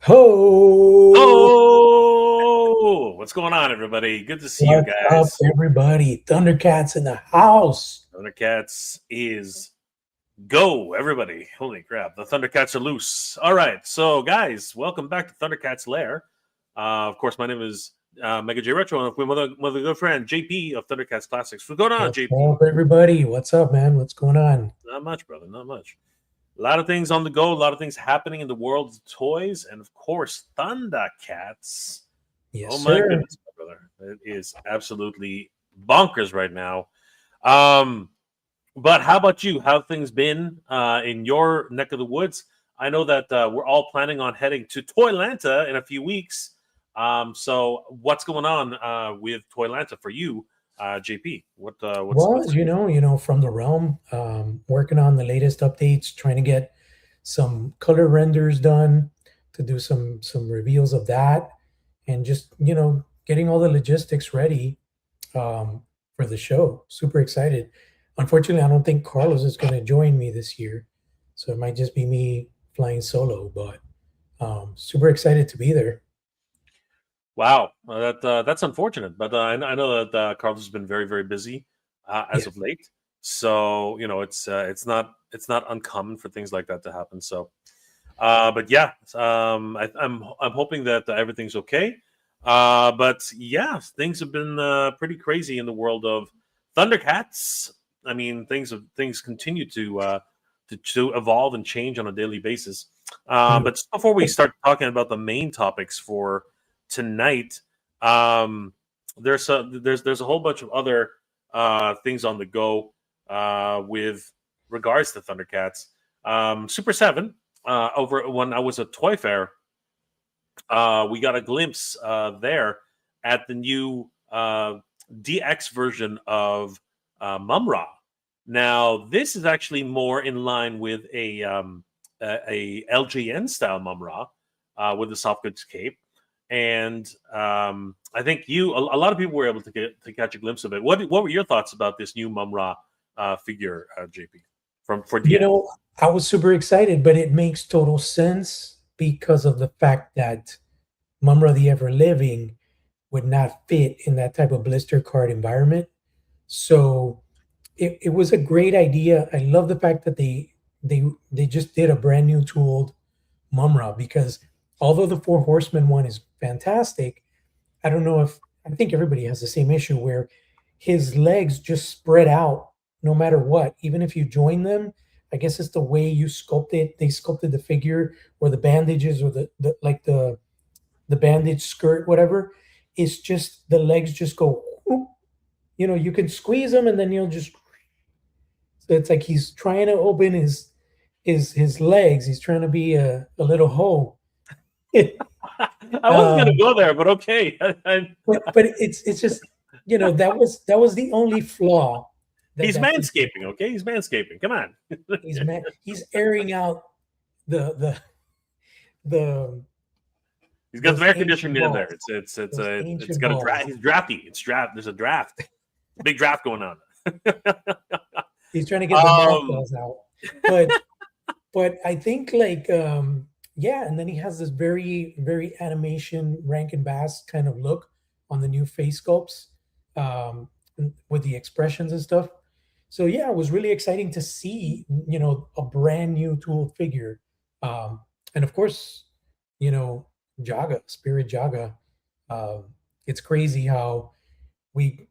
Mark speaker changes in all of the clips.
Speaker 1: Ho!
Speaker 2: Oh, what's going on, everybody? Good to see you
Speaker 1: What's up,
Speaker 2: guys.
Speaker 1: everybody? Thundercats in the house.
Speaker 2: Thundercats is go, everybody. Holy crap, the Thundercats are loose. All right, so guys, welcome back to Thundercats Lair. Of course, my name is Mega J Retro, and with my good friend JP of Thundercats Classics. What's going on,
Speaker 1: What's
Speaker 2: JP?
Speaker 1: up, everybody? What's up, man? What's going on?
Speaker 2: Not much, brother, not much. A lot of things on the go, a lot of things happening in the world of toys, and of course, Thundercats.
Speaker 1: Yes,
Speaker 2: Oh my
Speaker 1: sir.
Speaker 2: goodness, my brother. It is absolutely bonkers right now. Um, but how about you? How have things been in your neck of the woods? I know that we're all planning on heading to Toylanta in a few weeks. So what's going on with Toylanta for you, JP?
Speaker 1: Well,
Speaker 2: What's
Speaker 1: from the realm, working on the latest updates, trying to get some color renders done to do some reveals of that, and just getting all the logistics ready for the show. Super excited. Unfortunately, I don't think Carlos is going to join me this year, so it might just be me flying solo. But super excited to be there.
Speaker 2: Wow, that's unfortunate, but I know that Carlos has been very, very busy as of
Speaker 1: Yes.
Speaker 2: late. So it's not uncommon for things like that to happen. So, but yeah, I'm hoping that everything's okay. But yeah, things have been pretty crazy in the world of Thundercats. I mean, things continue to evolve and change on a daily basis. But just before we start talking about the main topics for tonight, there's a whole bunch of other things on the go with regards to Thundercats. Super7 over when I was at Toy Fair, we got a glimpse there at the new DX version of Mumm-Ra. Now, this is actually more in line with a LGN style Mumm-Ra with the soft goods cape. And I think a lot of people were able to catch a glimpse of it. What were your thoughts about this new Mumm-Ra figure, JP, for DX?
Speaker 1: I was super excited, but it makes total sense because of the fact that Mumm-Ra the Ever Living would not fit in that type of blister card environment. So it was a great idea. I love the fact that they just did a brand new tooled Mumm-Ra because although the Four Horsemen one is fantastic, I don't know if I think everybody has the same issue where his legs just spread out no matter what, even if you join them. I guess it's the way you sculpt it. They sculpted the figure or the bandages or the bandage skirt, whatever. It's just the legs just go. Whoop. You can squeeze them and then you'll just. So it's like he's trying to open his legs. He's trying to be a little hoe.
Speaker 2: I wasn't going to
Speaker 1: um,
Speaker 2: go there, but okay.
Speaker 1: but it's just that was the only flaw that
Speaker 2: He's
Speaker 1: that figure
Speaker 2: manscaping, okay? He's manscaping. Come on.
Speaker 1: he's airing out the
Speaker 2: He's got
Speaker 1: those
Speaker 2: some air
Speaker 1: ancient
Speaker 2: conditioning in there.
Speaker 1: balls, those
Speaker 2: It's
Speaker 1: ancient
Speaker 2: got a
Speaker 1: balls.
Speaker 2: draft. He's drafty. It's draft. There's a draft. Big draft going on.
Speaker 1: He's trying to get the
Speaker 2: um,
Speaker 1: mothballs out, but I think yeah, and then he has this very very animation Rankin Bass kind of look on the new face sculpts, um, with the expressions and stuff. So yeah, it was really exciting to see a brand new tool figure, and of course, you know Jaga Spirit Jaga. Um, it's crazy how we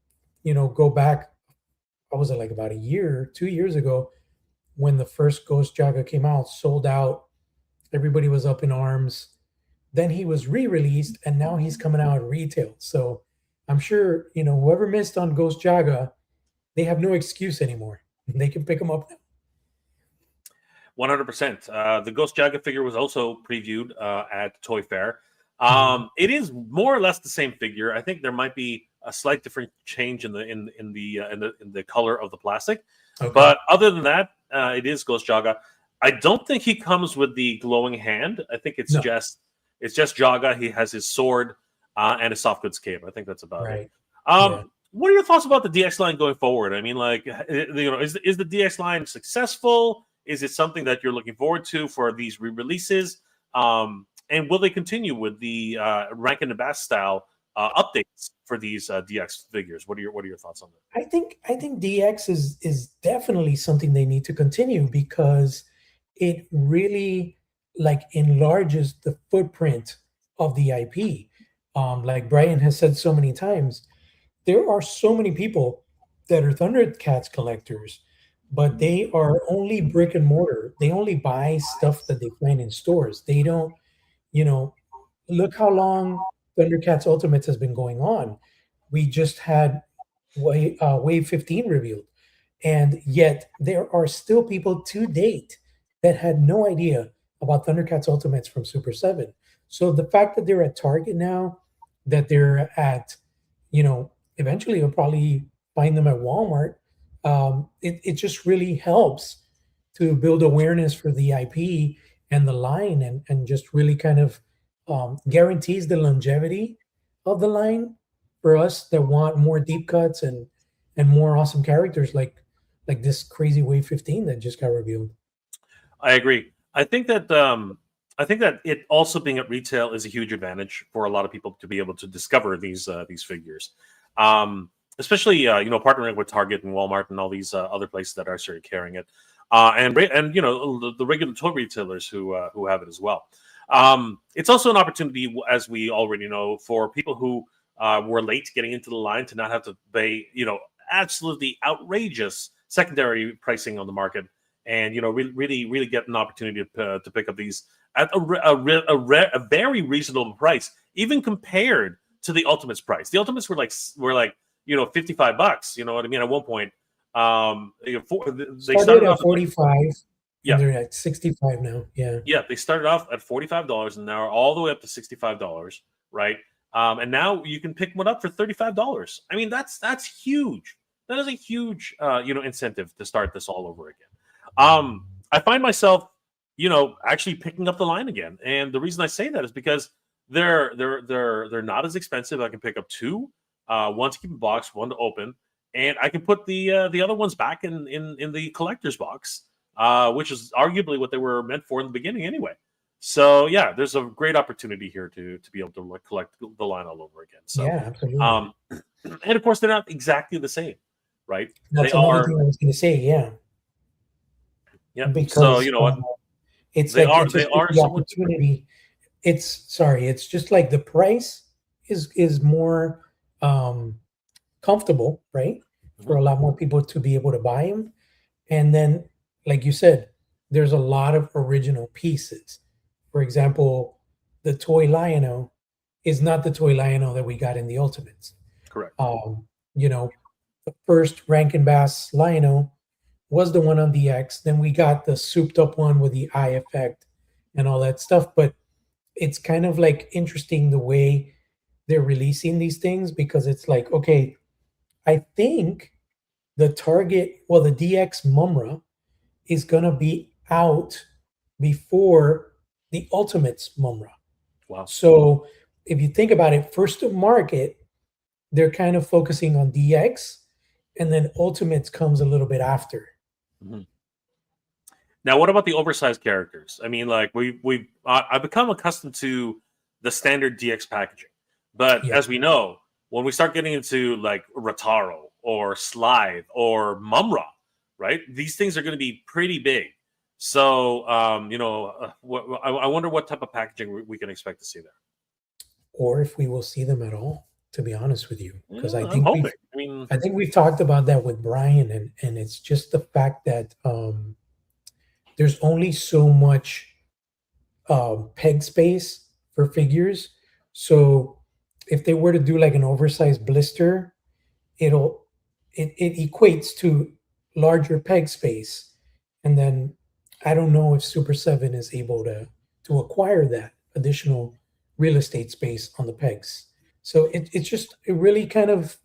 Speaker 1: go back. I was it like about a year, 2 years ago when the first Ghost Jaga came out, sold out. Everybody was up in arms. Then he was re-released, and now he's coming out at retail. So I'm sure whoever missed on Ghost Jaga, they have no excuse anymore. They can pick him up now.
Speaker 2: 100%. The Ghost Jaga figure was also previewed at Toy Fair.
Speaker 1: Mhm.
Speaker 2: It is more or less the same figure. I think there might be a slight different change in the color of the plastic,
Speaker 1: Okay.
Speaker 2: but other than that, it is Ghost Jaga. I don't think he comes with the glowing hand. I think
Speaker 1: No.
Speaker 2: it's just Jaga. He has his sword and his soft goods cape. I think that's about it.
Speaker 1: Right. Yeah.
Speaker 2: What are your thoughts about the DX line going forward? I mean, like, is the DX line successful? Is it something that you're looking forward to for these re-releases? And will they continue with the Rankin and Bass style updates for these DX figures? What are your thoughts on that?
Speaker 1: I think DX is definitely something they need to continue because it really like enlarges the footprint of the IP. Like Brian has said so many times, there are so many people that are Thundercats collectors, but they are only brick and mortar. They only buy stuff that they find in stores. They don't, you know, look how long Thundercats Ultimates has been going on. We just had Wave 15 revealed, and yet there are still people to date that had no idea about Thundercats Ultimates from Super 7. So the fact that they're at Target now, that they're at, eventually you'll probably find them at Walmart. It just really helps to build awareness for the IP and the line, and just really kind of guarantees the longevity of the line for us that want more deep cuts and more awesome characters like this crazy Wave 15 that just got revealed.
Speaker 2: I agree. I think that it also being at retail is a huge advantage for a lot of people to be able to discover these figures, especially partnering with Target and Walmart and all these other places that are started carrying it, and the regular toy retailers who have it as well. It's also an opportunity, as we already know, for people who were late getting into the line to not have to pay absolutely outrageous secondary pricing on the market, and really get an opportunity to pick up these at a very reasonable price, even compared to the Ultimates price. The Ultimates were like $55. You know what I mean? At one point, they
Speaker 1: Started
Speaker 2: started
Speaker 1: at
Speaker 2: off at
Speaker 1: 45 and
Speaker 2: yeah,
Speaker 1: they're at 65 now. Yeah.
Speaker 2: yeah, they started off at $45 and now are all the way up to $65, right? And now you can pick one up for $35. I mean, that's huge. That is a huge incentive to start this all over again. I find myself, actually picking up the line again, and the reason I say that is because they're not as expensive. I can pick up two, one to keep in box, one to open, and I can put the other ones back in the collector's box, which is arguably what they were meant for in the beginning anyway. So yeah, there's a great opportunity here to be able to collect the line all over again. So,
Speaker 1: Yeah, absolutely.
Speaker 2: and of course they're not exactly the same, right? They
Speaker 1: That's another
Speaker 2: are,
Speaker 1: thing I was going to say. Yeah,
Speaker 2: yeah. So
Speaker 1: because
Speaker 2: you know what?
Speaker 1: it's
Speaker 2: They
Speaker 1: like
Speaker 2: are
Speaker 1: it
Speaker 2: they
Speaker 1: just gives
Speaker 2: are
Speaker 1: the
Speaker 2: somewhat different.
Speaker 1: opportunity. It's just like the price is more um, comfortable, right? For
Speaker 2: Mhm.
Speaker 1: a lot more people to be able to buy them. And then, like you said, there's a lot of original pieces. For example, the toy Lion-O is not the toy Lion-O that we got in the Ultimates.
Speaker 2: Correct.
Speaker 1: Um, the first Rankin Bass Lion-O was the one on the X. Then we got the souped up one with the eye effect and all that stuff. But it's kind of like interesting the way they're releasing these things because it's like, okay, I think the Target, well, the DX Mumm-Ra is gonna be out before the Ultimates Mumm-Ra.
Speaker 2: Wow.
Speaker 1: So if you think about it, first to market, they're kind of focusing on DX, and then Ultimates comes a little bit after.
Speaker 2: Mhm. Now, what about the oversized characters? I mean, like I've become accustomed to the standard DX packaging, but
Speaker 1: Yeah.
Speaker 2: as we know, when we start getting into like Rataro or Slithe or Mumm-Ra, right? These things are going to be pretty big. So, I wonder what type of packaging we can expect to see there.
Speaker 1: Or if we will see them at all, to be honest with you. Because
Speaker 2: Yeah, I'm hoping. I mean,
Speaker 1: I think we've talked about that with Brian, and it's just the fact that there's only so much peg space for figures. So if they were to do like an oversized blister, it'll it equates to larger peg space. And then I don't know if Super 7 is able to acquire that additional real estate space on the pegs. So it really kind of,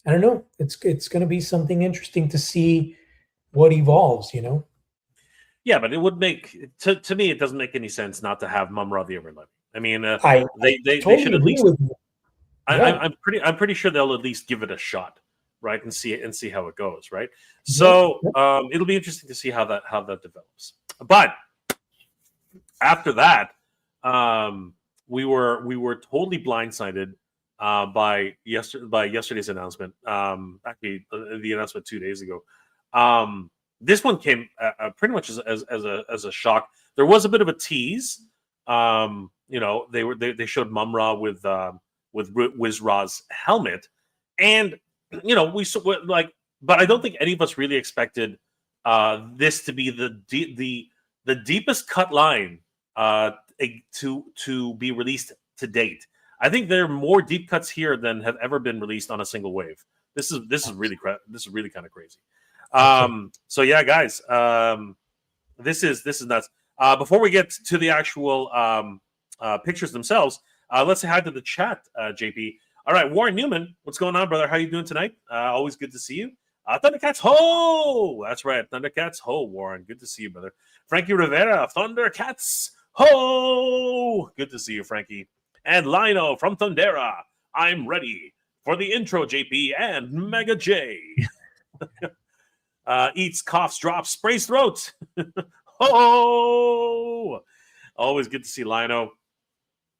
Speaker 1: I don't know. It's going to be something interesting to see what evolves.
Speaker 2: yeah, but it would make to me it doesn't make any sense not to have Mumm-Ra the Everliving. I mean,
Speaker 1: I
Speaker 2: they should
Speaker 1: totally
Speaker 2: at
Speaker 1: agree
Speaker 2: least.
Speaker 1: with you. Yeah.
Speaker 2: I'm pretty sure they'll at least give it a shot, right, and see how it goes, right.
Speaker 1: Yep.
Speaker 2: So
Speaker 1: Yep.
Speaker 2: it'll be interesting to see how that develops. But after that, we were totally blindsided by yesterday's announcement. Actually, the announcement 2 days ago. This one came pretty much as a shock. There was a bit of a tease. They showed Mumm-Ra with Wizz-Ra's helmet, and but I don't think any of us really expected this to be the deepest cut line to be released to date. I think there are more deep cuts here than have ever been released on a single wave. This is really kind of crazy. So yeah, guys, this is nuts. Before we get to the actual pictures themselves, let's say hi to the chat, JP. All right, Warren Newman, what's going on, brother? How you doing tonight? Always good to see you. Thundercats ho! That's right, Thundercats ho, Warren. Good to see you, brother. Frankie Rivera, Thundercats ho! Good to see you, Frankie. And Lino from Thundera, I'm ready for the intro, JP and Mega J. Eats, coughs, drops, sprays throat. Ho! Always good to see Lino.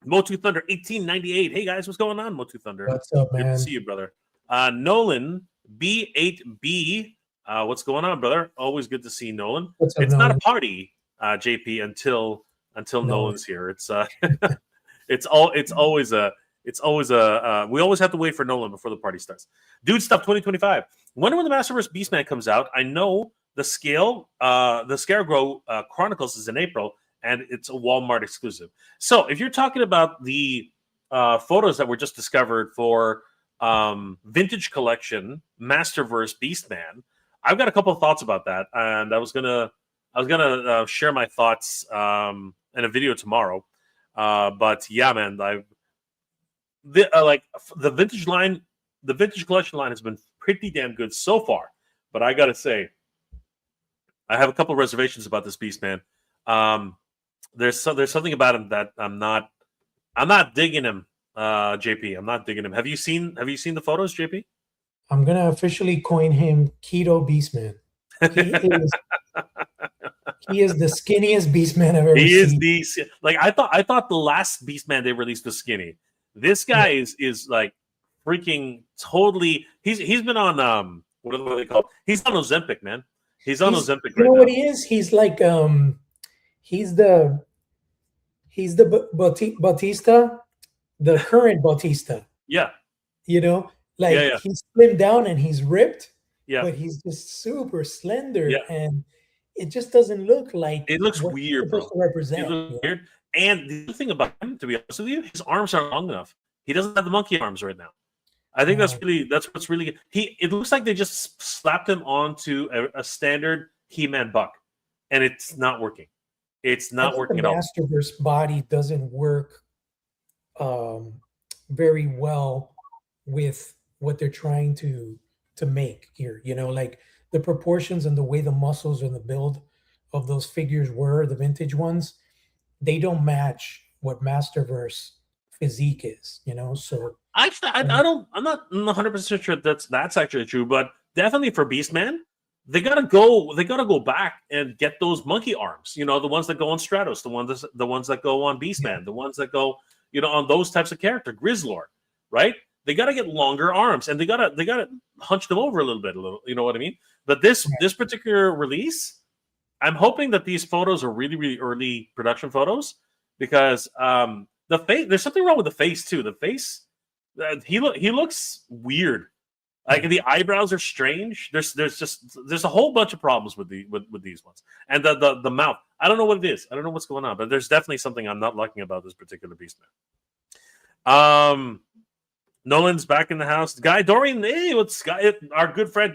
Speaker 2: Motu Thunder 1898. Hey guys, what's going on, Motu Thunder?
Speaker 1: What's up, man?
Speaker 2: Good to see you, brother. Nolan B8B. What's going on, brother? Always good to see Nolan.
Speaker 1: What's up,
Speaker 2: it's
Speaker 1: Nolan?
Speaker 2: not a party, JP, until Nolan's here. It's always a we always have to wait for Nolan before the party starts. Dude Stuff 2025. Wonder when the Masterverse Beastman comes out. I know the Scarecrow Chronicles is in April, and it's a Walmart exclusive. So if you're talking about the photos that were just discovered for Vintage Collection Masterverse Beastman, I've got a couple of thoughts about that, and I was gonna share my thoughts in a video tomorrow. But yeah, man, the vintage line, the Vintage Collection line has been pretty damn good so far. But I gotta say, I have a couple of reservations about this Beastman. There's something about him that I'm not digging him, JP. I'm not digging him. Have you seen the photos, JP?
Speaker 1: I'm gonna officially coin him Keto Beastman. He is the skinniest Beastman I've ever seen.
Speaker 2: He is I thought the last Beastman they released was skinny. This guy is like freaking totally. He's been on what are they called? He's on Ozempic, man. He's on Ozempic.
Speaker 1: You know what he is? He's like he's the Bautista, the current Bautista.
Speaker 2: Yeah.
Speaker 1: You know, he's slimmed down and he's ripped.
Speaker 2: Yeah.
Speaker 1: But he's just super slender,
Speaker 2: yeah.
Speaker 1: and it just doesn't look like
Speaker 2: it looks weird, bro.
Speaker 1: To represent.
Speaker 2: It looks weird. And the other thing about him, to be honest with you, his arms aren't long enough. He doesn't have the monkey arms right now. I think that's what's really good. It looks like they just slapped him onto a standard He-Man buck, and it's not working. It's not working at all.
Speaker 1: The Masterverse body doesn't work very well with what they're trying to make here. You know, like the proportions and the way the muscles and the build of those figures were, the vintage ones, they don't match what Masterverse physique is, you know. So
Speaker 2: I'm not 100% sure that's actually true, but definitely for Beastman, they gotta go back and get those monkey arms, you know, the ones that go on Stratos, the ones that go on Beastman, the ones that go, you know, on those types of character, Grizzlord, right? They got to get longer arms, and they got to hunch them over a little, you know what I mean? But this particular release, I'm hoping that these photos are really, really early production photos, because the face, there's something wrong with the face too. The face, he looks weird. Like the eyebrows are strange. There's a whole bunch of problems with these ones, and the mouth. I don't know what it is. I don't know what's going on, but there's definitely something I'm not liking about this particular Beastman. Nolan's back in the house. Guy Dorian, hey, what's our good friend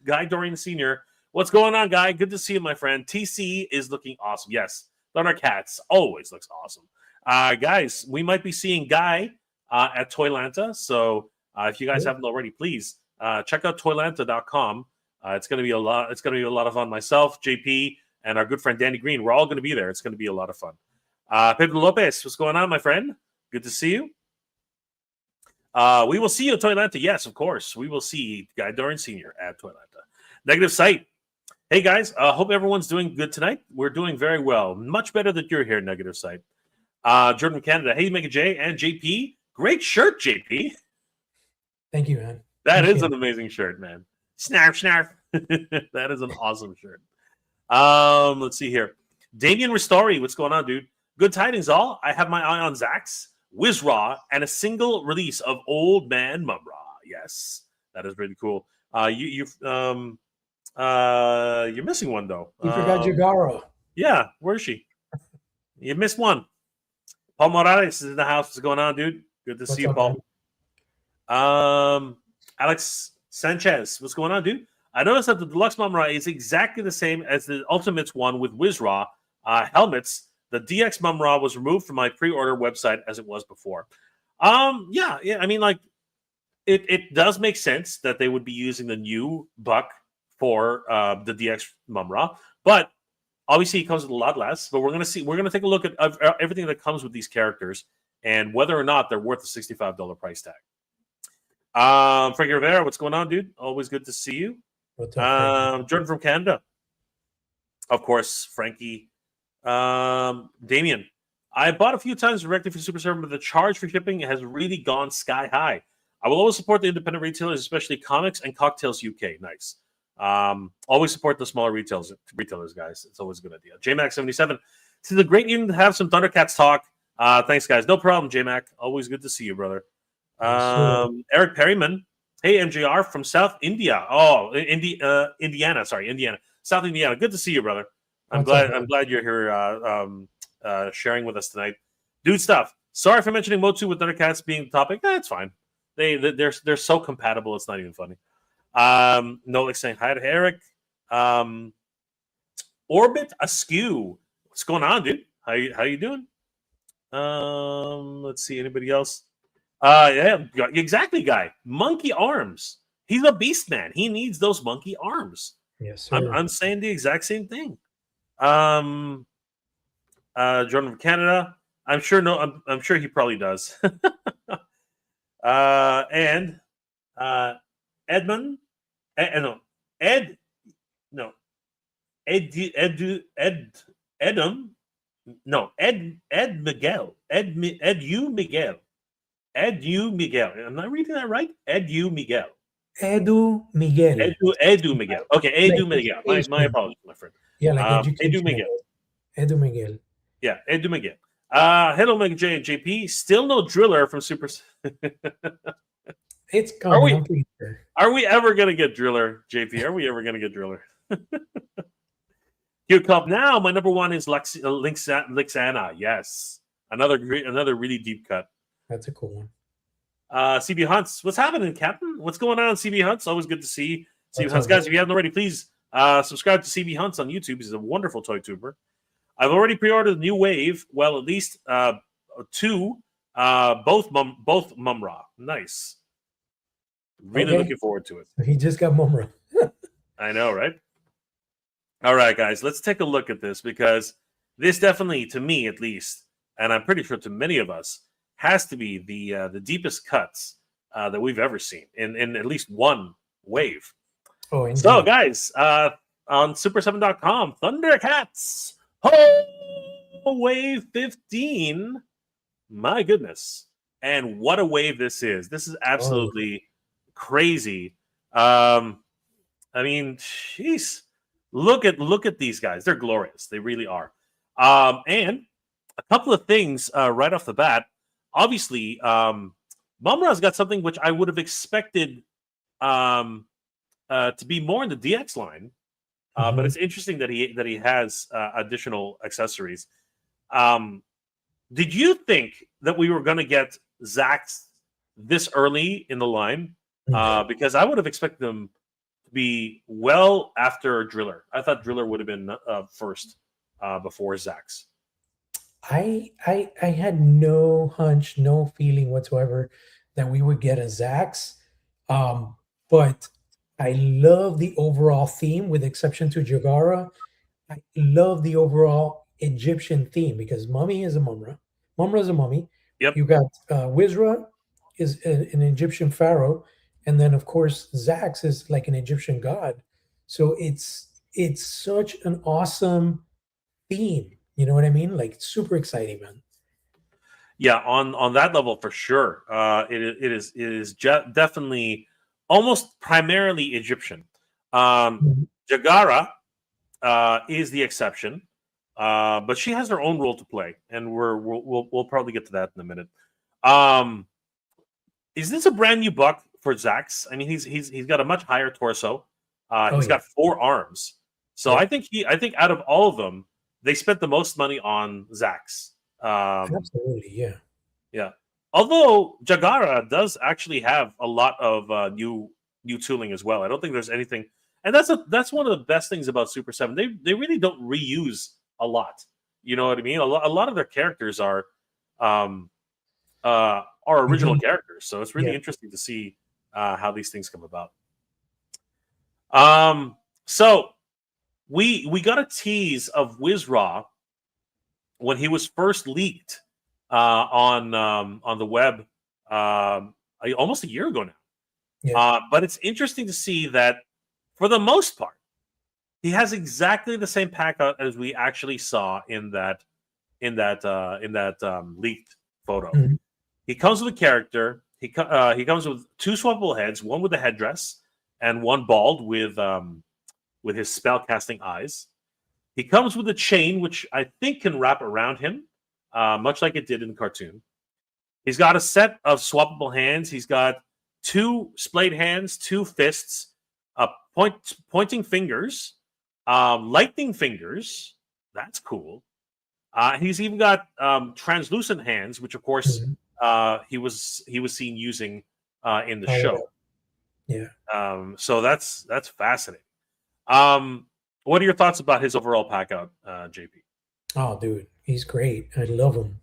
Speaker 2: Guy Dorian Sr. What's going on, Guy? Good to see you, my friend. TC is looking awesome. Yes, Thundercats always looks awesome. Guys, we might be seeing Guy at Toylanta. So if you guys haven't already, please check out Toylanta.com. It's going to be a lot. It's going to be a lot of fun. Myself, JP, and our good friend Danny Green. We're all going to be there. It's going to be a lot of fun. Pedro Lopez, what's going on, my friend? Good to see you. We will see you at Toylanta. Yes, of course. We will see Guy Dorian Sr. at Toylanta. Negative Sight. Hey, guys. Hope everyone's doing good tonight. We're doing very well. Much better that you're here, Negative Sight. Jordan from Canada. Hey, Mega J and JP. Great shirt, JP.
Speaker 1: Thank you, man.
Speaker 2: That is
Speaker 1: Appreciate
Speaker 2: an
Speaker 1: it.
Speaker 2: amazing shirt, man. Snarf, snarf. That is an awesome shirt. Let's see here. Damien Ristori, what's going on, dude? Good tidings, all. I have my eye on Zaxx, Wizz-Ra, and a single release of Old Man Mumm-Ra. Yes, that is really cool. You're missing one though.
Speaker 1: You forgot Jagara.
Speaker 2: Yeah, where is she? You missed one. Paul Morales is in the house. What's going on, dude? Good to see you, Paul. Alex Sanchez, what's going on, dude? I noticed that the Deluxe Mumm-Ra is exactly the same as the Ultimates one with Wizz-Ra helmets. The DX Mumm-Ra was removed from my pre-order website as it was before. Yeah. I mean, like, it does make sense that they would be using the new buck for the DX Mumm-Ra, but obviously it comes with a lot less. But we're gonna take a look at everything that comes with these characters and whether or not they're worth the $65 price tag. Frankie Rivera, what's going on, dude? Always good to see you.
Speaker 1: What's up,
Speaker 2: Jordan from Canada, of course. Frankie, Damien. I bought a few times directly for Super7, but the charge for shipping has really gone sky high. I will always support the independent retailers, especially Comics and Cocktails UK. Nice. Always support the smaller retailers, guys. It's always a good idea. JMac77. It's a great evening to have some Thundercats talk. Thanks, guys. No problem, JMac. Always good to see you, brother. Eric Perryman. Hey, MJR from South India. Oh, Indiana. Sorry, Indiana. South Indiana. Good to see you, brother. I'm glad you're here sharing with us tonight. Dude stuff. Sorry for mentioning Motu with Thundercats being the topic. It's fine. They're so compatible. It's not even funny. Nolik saying hi to Eric. Orbit Askew. What's going on, dude? How you doing? Let's see. Anybody else? Yeah, exactly, guy. Monkey arms. He's a beast, man. He needs those monkey arms.
Speaker 1: Yes, sir.
Speaker 2: I'm saying the exact same thing. Jordan from Canada. I'm sure he probably does. And Edmund. Edum. No, Ed Miguel. Edu Miguel. Edu Miguel. Am I reading that right? Edu Miguel.
Speaker 1: Edu Miguel.
Speaker 2: Edu Miguel. Okay, Edu Miguel. My apologies, my friend.
Speaker 1: Yeah, like
Speaker 2: Edu Miguel.
Speaker 1: Edu Miguel.
Speaker 2: Yeah, Edu Miguel. Hello, Mega J and JP. Still no driller from Super.
Speaker 1: It's coming. I'm pretty sure.
Speaker 2: Are we ever gonna get driller, JP? Are we ever gonna get driller? Q Cup now. My number one is Lixana. Yes, another really deep cut.
Speaker 1: That's a cool one.
Speaker 2: CB Hunts, what's happening, Captain? What's going on, CB Hunts? Always good to see CB Hunts, guys. If you haven't already, please subscribe to CB Hunts on YouTube. He's a wonderful toy tuber. I've already pre-ordered the new wave. Well, at least two. Both Mumm-Ra. Nice. Really looking forward to it.
Speaker 1: He just got Mumm-Ra.
Speaker 2: I know, right? All right, guys, let's take a look at this because this definitely, to me at least, and I'm pretty sure to many of us, has to be the deepest cuts that we've ever seen in at least one wave.
Speaker 1: Oh, indeed.
Speaker 2: So, guys, on Super7.com, Thundercats Wave 15. My goodness. And what a wave this is. This is absolutely crazy. I mean, jeez. Look at these guys. They're glorious. They really are. And a couple of things right off the bat. Obviously, Mumm-Ra's got something which I would have expected to be more in the DX line. But it's interesting that he has additional accessories. Did you think that we were going to get Zaxx this early in the line? Because I would have expected them to be well after Driller. I thought Driller would have been first before Zaxx.
Speaker 1: I had no hunch, no feeling whatsoever that we would get a Zaxx. But I love the overall theme, with exception to Jagara. I love the overall Egyptian theme because Mummy is a Mumm-Ra. Mumm-Ra is a mummy.
Speaker 2: Yep.
Speaker 1: You got Wizz-Ra is an Egyptian pharaoh, and then of course Zaxx is like an Egyptian god. So it's such an awesome theme. You know what I mean? Like super exciting, man.
Speaker 2: Yeah, on that level for sure. It is definitely almost primarily Egyptian.
Speaker 1: Mhm.
Speaker 2: Jagara is the exception, but she has her own role to play, and we'll probably get to that in a minute. Um, is this a brand new buck for Zaxx? I mean, he's got a much higher torso.
Speaker 1: Oh
Speaker 2: He's
Speaker 1: yeah,
Speaker 2: got 4 arms, so
Speaker 1: yep,
Speaker 2: I think out of all of them, they spent the most money on Zaxx.
Speaker 1: absolutely, yeah.
Speaker 2: Yeah. Although Jagara does actually have a lot of new tooling as well. I don't think there's anything, and that's one of the best things about Super 7. They really don't reuse a lot. You know what I mean? A lot of their characters um, are original
Speaker 1: Unique,
Speaker 2: characters, so it's really
Speaker 1: yeah.
Speaker 2: interesting to see how these things come about. So we got a tease of Wizz-Ra when he was first leaked on the web almost a year ago now.
Speaker 1: Yeah.
Speaker 2: But it's interesting to see that for the most part, he has exactly the same pack out as we actually saw in that leaked photo.
Speaker 1: Mhm.
Speaker 2: He comes with a character. He comes with 2 swappable heads, one with a headdress and one bald with his spell casting eyes. He comes with a chain, which I think can wrap around him, much like it did in the cartoon. He's got a set of swappable hands. He's got 2 splayed hands, 2 fists, pointing fingers, lightning fingers. That's cool. He's even got translucent hands, which of course
Speaker 1: Mhm.
Speaker 2: he was seen using in the
Speaker 1: Powered
Speaker 2: show.
Speaker 1: up, yeah.
Speaker 2: So that's fascinating. Um, what are your thoughts about his overall pack out, JP?
Speaker 1: Oh, dude, he's great. I love him.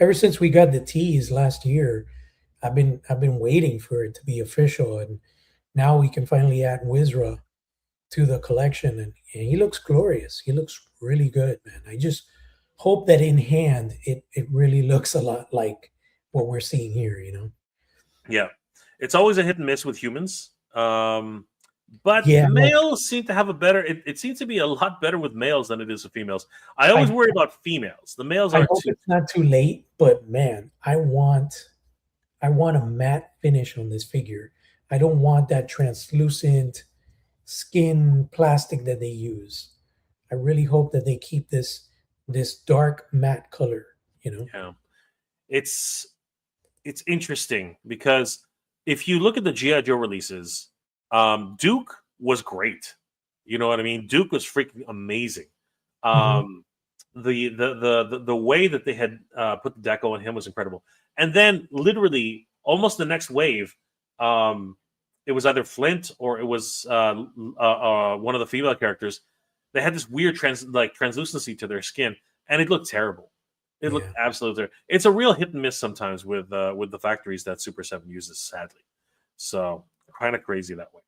Speaker 1: Ever since we got the tease last year, I've been waiting for it to be official, and now we can finally add Wizra to the collection, and he looks glorious. He looks really good, man. I just hope that in hand it really looks a lot like what we're seeing here.
Speaker 2: Yeah, it's always a hit and miss with humans. But
Speaker 1: Yeah,
Speaker 2: males seem to have a better. It seems to be a lot better with males than it is with females. I always
Speaker 1: I
Speaker 2: worry about females. The males
Speaker 1: I
Speaker 2: aren't
Speaker 1: hope
Speaker 2: too.
Speaker 1: it's not too late, but man, I want a matte finish on this figure. I don't want that translucent skin plastic that they use. I really hope that they keep this dark matte color.
Speaker 2: Yeah, it's it's interesting because if you look at the GI Joe releases, Duke was great. You know what I mean? Duke was freaking amazing.
Speaker 1: Mhm.
Speaker 2: Um, the way that they had put the deco on him was incredible. And then literally almost the next wave, um, it was either Flint or it was one of the female characters. They had this weird translucency to their skin, and it looked terrible. It looked
Speaker 1: Yeah.
Speaker 2: absolutely terrible. It's a real hit and miss sometimes with the factories that Super 7 uses, sadly. So kind of crazy that way.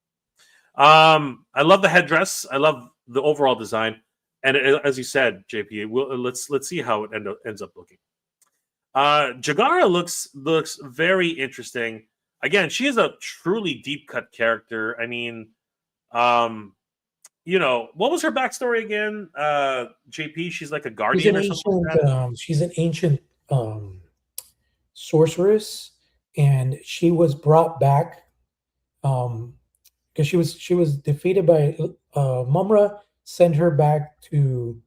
Speaker 2: I love the headdress. I love the overall design, and as you said, JP, let's see how it ends up looking. Jagara looks very interesting. Again, she is a truly deep cut character. I mean, um, what was her backstory again? JP, she's like a
Speaker 1: She's
Speaker 2: guardian
Speaker 1: an
Speaker 2: or something like that.
Speaker 1: ancient um, sorceress, and she was brought back um, because she was defeated by Mumm-Ra, sent her back to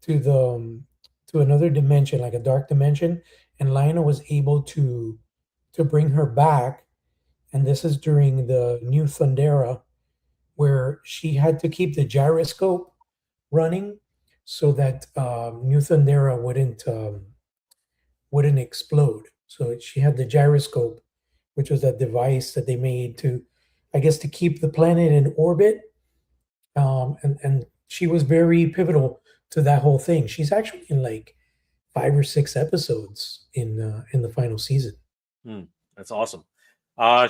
Speaker 1: the to another dimension, like a dark dimension, and Lionel was able to bring her back. And this is during the new Thundera, where she had to keep the gyroscope running so that new Thundera wouldn't explode. So she had the gyroscope, which was that device that they made to, I guess, to keep the planet in orbit. And she was very pivotal to that whole thing. She's actually in like 5 or 6 episodes in the final season.
Speaker 2: Hmm, that's awesome.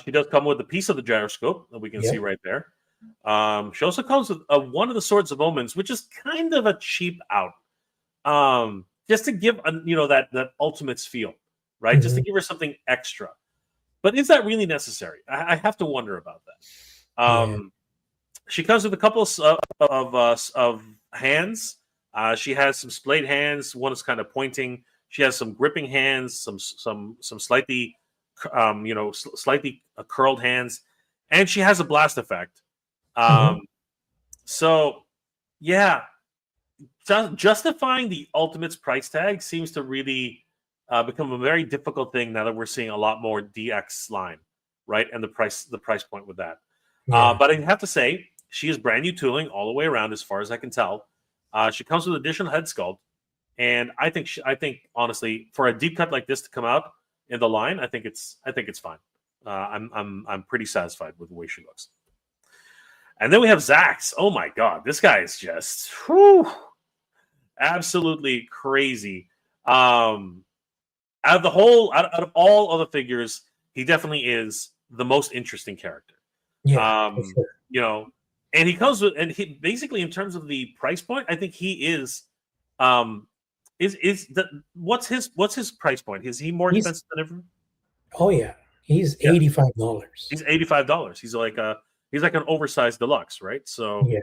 Speaker 2: She does come with a piece of the gyroscope that we can see
Speaker 1: Yep.
Speaker 2: right there. She also comes with one of the Swords of Omens, which is kind of a cheap out. Just to give that Ultimates feel, right? Just to
Speaker 1: Mhm.
Speaker 2: give her something extra. But is that really necessary? I have to wonder about that.
Speaker 1: Yeah.
Speaker 2: She comes with a couple of hands. She has some splayed hands. One is kind of pointing. She has some gripping hands, some slightly, slightly curled hands, and she has a blast effect.
Speaker 1: Mhm.
Speaker 2: So yeah, justifying the Ultimates price tag seems to really become a very difficult thing now that we're seeing a lot more DX line, right? And the price point with that.
Speaker 1: Yeah.
Speaker 2: But I have to say, she is brand new tooling all the way around, as far as I can tell. She comes with additional head sculpt, and I think honestly, for a deep cut like this to come out in the line, I think it's fine. I'm pretty satisfied with the way she looks. And then we have Zaxx. Oh my god, this guy is just absolutely crazy. Out of all other figures, he definitely is the most interesting character.
Speaker 1: Yeah, for
Speaker 2: Um,
Speaker 1: sure.
Speaker 2: you know, and he comes with, and he basically, in terms of the price point, I think he um, is the what's his price point? Is he more
Speaker 1: He's
Speaker 2: expensive than ever?
Speaker 1: oh yeah, he's
Speaker 2: Yeah,
Speaker 1: $85.
Speaker 2: he's $85. He's like an oversized deluxe, right?
Speaker 1: Yeah.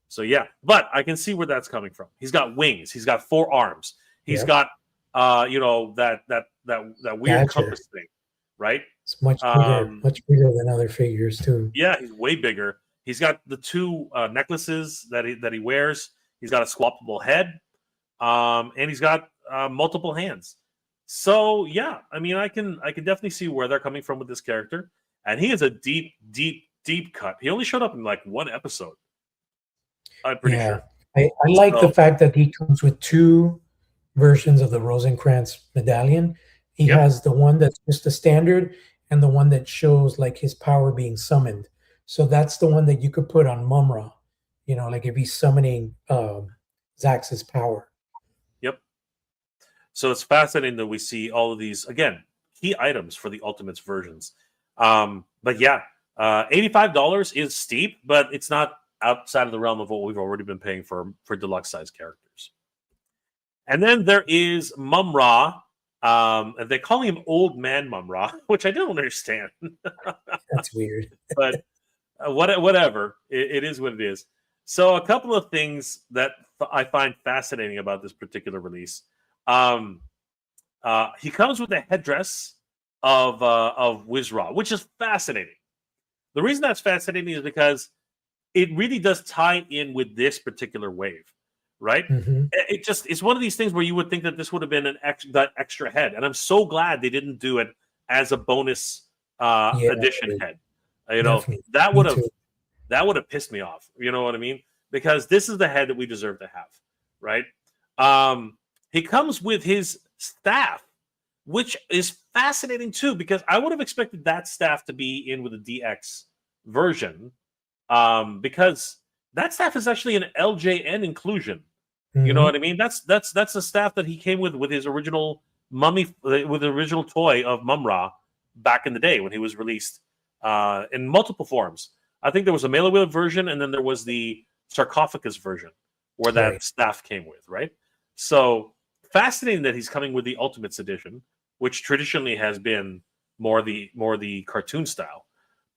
Speaker 2: So yeah, but I can see where that's coming from. He's got wings. He's got 4 arms. He's
Speaker 1: Yep.
Speaker 2: got that weird
Speaker 1: Gotcha.
Speaker 2: compass thing, right?
Speaker 1: It's
Speaker 2: Um,
Speaker 1: much bigger than other figures too.
Speaker 2: yeah, he's way bigger. He's got the two necklaces that he wears. He's got a swappable head, and he's got multiple hands. So yeah, I mean, I can definitely see where they're coming from with this character, and he is a deep cut. He only showed up in like one episode, I'm pretty
Speaker 1: Yeah.
Speaker 2: sure.
Speaker 1: I like the
Speaker 2: So
Speaker 1: fact that he comes with two versions of the Rosencrantz medallion. He
Speaker 2: yep,
Speaker 1: has the one that's just the standard and the one that shows like his power being summoned. So that's the one that you could put on Mumm-Ra, like if he's summoning Zaxx's power.
Speaker 2: yep. So it's fascinating that we see all of these again key items for the Ultimates versions. But yeah, $85 is steep, but it's not outside of the realm of what we've already been paying for deluxe size characters. And then there is Mumm-Ra. And they call him Old Man Mumm-Ra, which I don't understand.
Speaker 1: That's weird.
Speaker 2: But whatever, it is what it is. So a couple of things that I find fascinating about this particular release. Um, he comes with a headdress of Wizz-Ra, which is fascinating. The reason that's fascinating is because it really does tie in with this particular wave, right?
Speaker 1: Hmm.
Speaker 2: It's one of these things where you would think that this would have been that extra head, and I'm so glad they didn't do it as a bonus
Speaker 1: Yeah,
Speaker 2: edition head.
Speaker 1: definitely.
Speaker 2: That
Speaker 1: Me
Speaker 2: would have
Speaker 1: too.
Speaker 2: pissed me off. You know what I mean? Because this is the head that we deserve to have, right? He comes with his staff, which is fascinating too, because I would have expected that staff to be in with a DX version, because that staff is actually an LJN inclusion. You know
Speaker 1: Hmm.
Speaker 2: what I mean? That's the staff that he came with his original mummy, with the original toy of Mumm-Ra back in the day when he was released in multiple forms. I think there was a Melee Wheel version, and then there was the sarcophagus version where that
Speaker 1: Right.
Speaker 2: staff came with, right? So fascinating that he's coming with the Ultimates edition, which traditionally has been more the cartoon style.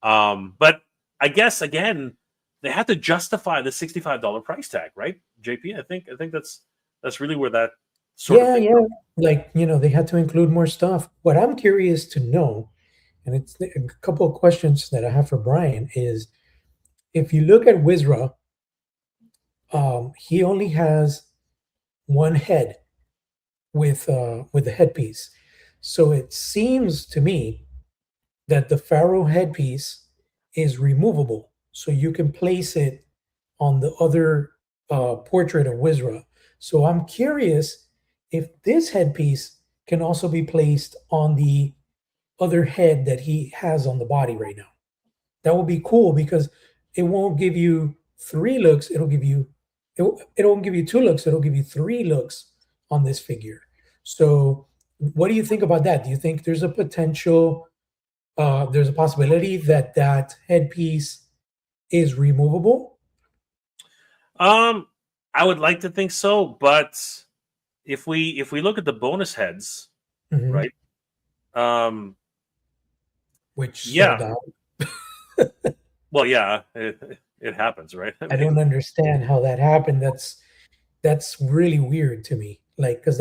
Speaker 2: But I guess again, they had to justify the $65 price tag, right? JP, I think that's really where that sort of
Speaker 1: Yeah,
Speaker 2: thing
Speaker 1: yeah.
Speaker 2: comes.
Speaker 1: Like, they had to include more stuff. What I'm curious to know, and it's a couple of questions that I have for Brian, is if you look at Wizra, he only has one head with the headpiece. So it seems to me that the Pharaoh headpiece is removable, so you can place it on the other portrait of Wizra. So I'm curious if this headpiece can also be placed on the other head that he has on the body right now. That would be cool because it won't give you three looks. It won't give you two looks. It'll give you three looks on this figure. So, what do you think about that? Do you think there's a potential? There's a possibility that that headpiece is removable.
Speaker 2: Um, I would like to think so, but if we look at the bonus heads,
Speaker 1: Mhm.
Speaker 2: right? Um,
Speaker 1: Which sold
Speaker 2: yeah,
Speaker 1: out.
Speaker 2: well, yeah, it happens, right? I
Speaker 1: I don't
Speaker 2: mean,
Speaker 1: understand how that happened. That's really weird to me. Like, because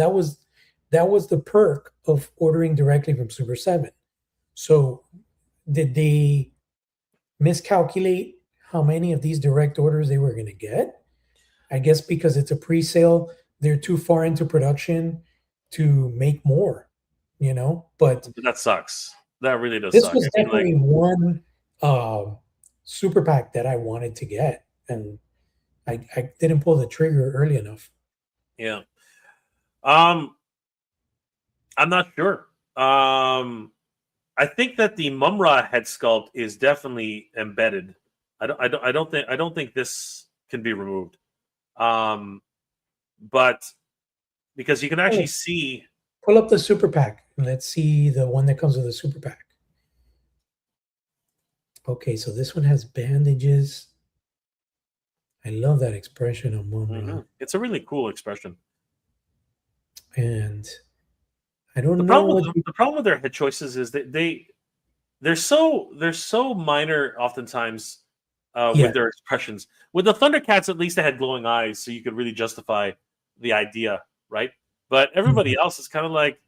Speaker 1: that was the perk of ordering directly from Super 7. So did they miscalculate how many of these direct orders they were going to get? I guess because it's a pre-sale, they're too far into production to make more, But
Speaker 2: That sucks. That really does
Speaker 1: this
Speaker 2: suck.
Speaker 1: was
Speaker 2: I mean, like,
Speaker 1: definitely one super pack that I wanted to get, and I didn't pull the trigger early enough.
Speaker 2: yeah. Um, I'm not sure. I think that the Mumm-Ra head sculpt is definitely embedded. I don't think this can be removed. But because you can actually
Speaker 1: Oh,
Speaker 2: see.
Speaker 1: pull up the super pack and let's see the one that comes with the super pack. Okay, so this one has bandages. I love that expression on Mumm-Ra.
Speaker 2: It's a really cool expression.
Speaker 1: And I don't know what
Speaker 2: The problem with their head choices is that they're so minor oftentimes
Speaker 1: yeah,
Speaker 2: with their expressions. With the Thundercats, at least they had glowing eyes, so you could really justify the idea, right? But everybody else is kind of like,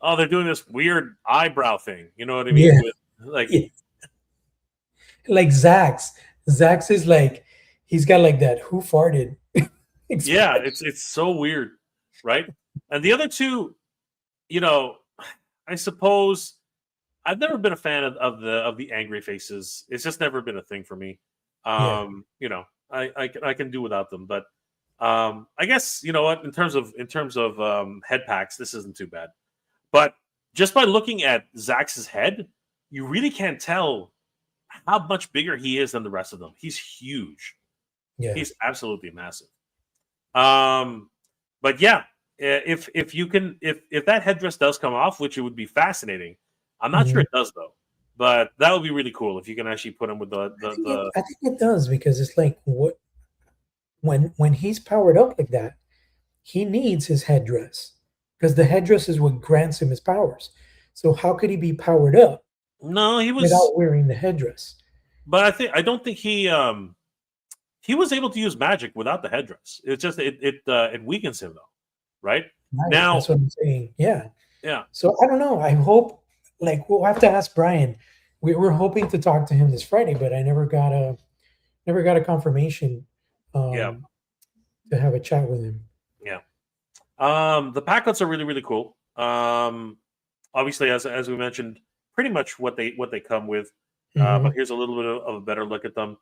Speaker 2: oh, they're doing this weird eyebrow thing. You know what I mean?
Speaker 1: yeah,
Speaker 2: With like,
Speaker 1: yeah. Like Zaxx. Zaxx is like he's got like that who farted
Speaker 2: yeah,
Speaker 1: expression.
Speaker 2: it's so weird, right? And the other two, you know, I suppose I've never been a fan of the angry faces. It's just never been a thing for me.
Speaker 1: Yeah.
Speaker 2: You know, I can do without them, but I guess you know what in terms of head packs, this isn't too bad. But just by looking at Zaxx's head, you really can't tell how much bigger he is than the rest of them. He's huge.
Speaker 1: Yeah.
Speaker 2: He's absolutely massive. Um, but yeah, if you can if that headdress does come off, which it would be fascinating. I'm not sure
Speaker 1: Mhm.
Speaker 2: it does though, but that would be really cool if you can actually put him with the
Speaker 1: I think it does because it's like what when he's powered up like that, he needs his headdress because the headdress is what grants him his powers. So how could he be powered up
Speaker 2: no, he was,
Speaker 1: without wearing the headdress?
Speaker 2: but I don't think he was able to use magic without the headdress. It's just it weakens him though, right?
Speaker 1: Right.
Speaker 2: Now,
Speaker 1: That's what I'm saying. Yeah.
Speaker 2: yeah,
Speaker 1: So I don't know. I hope like we'll have to ask Brian. We're hoping to talk to him this Friday, but I never got a confirmation
Speaker 2: yeah,
Speaker 1: um, to have a chat with him.
Speaker 2: yeah. The packouts are really cool. Obviously, as we mentioned, pretty much what they come with. But
Speaker 1: Hmm.
Speaker 2: here's a little bit of a better look at them.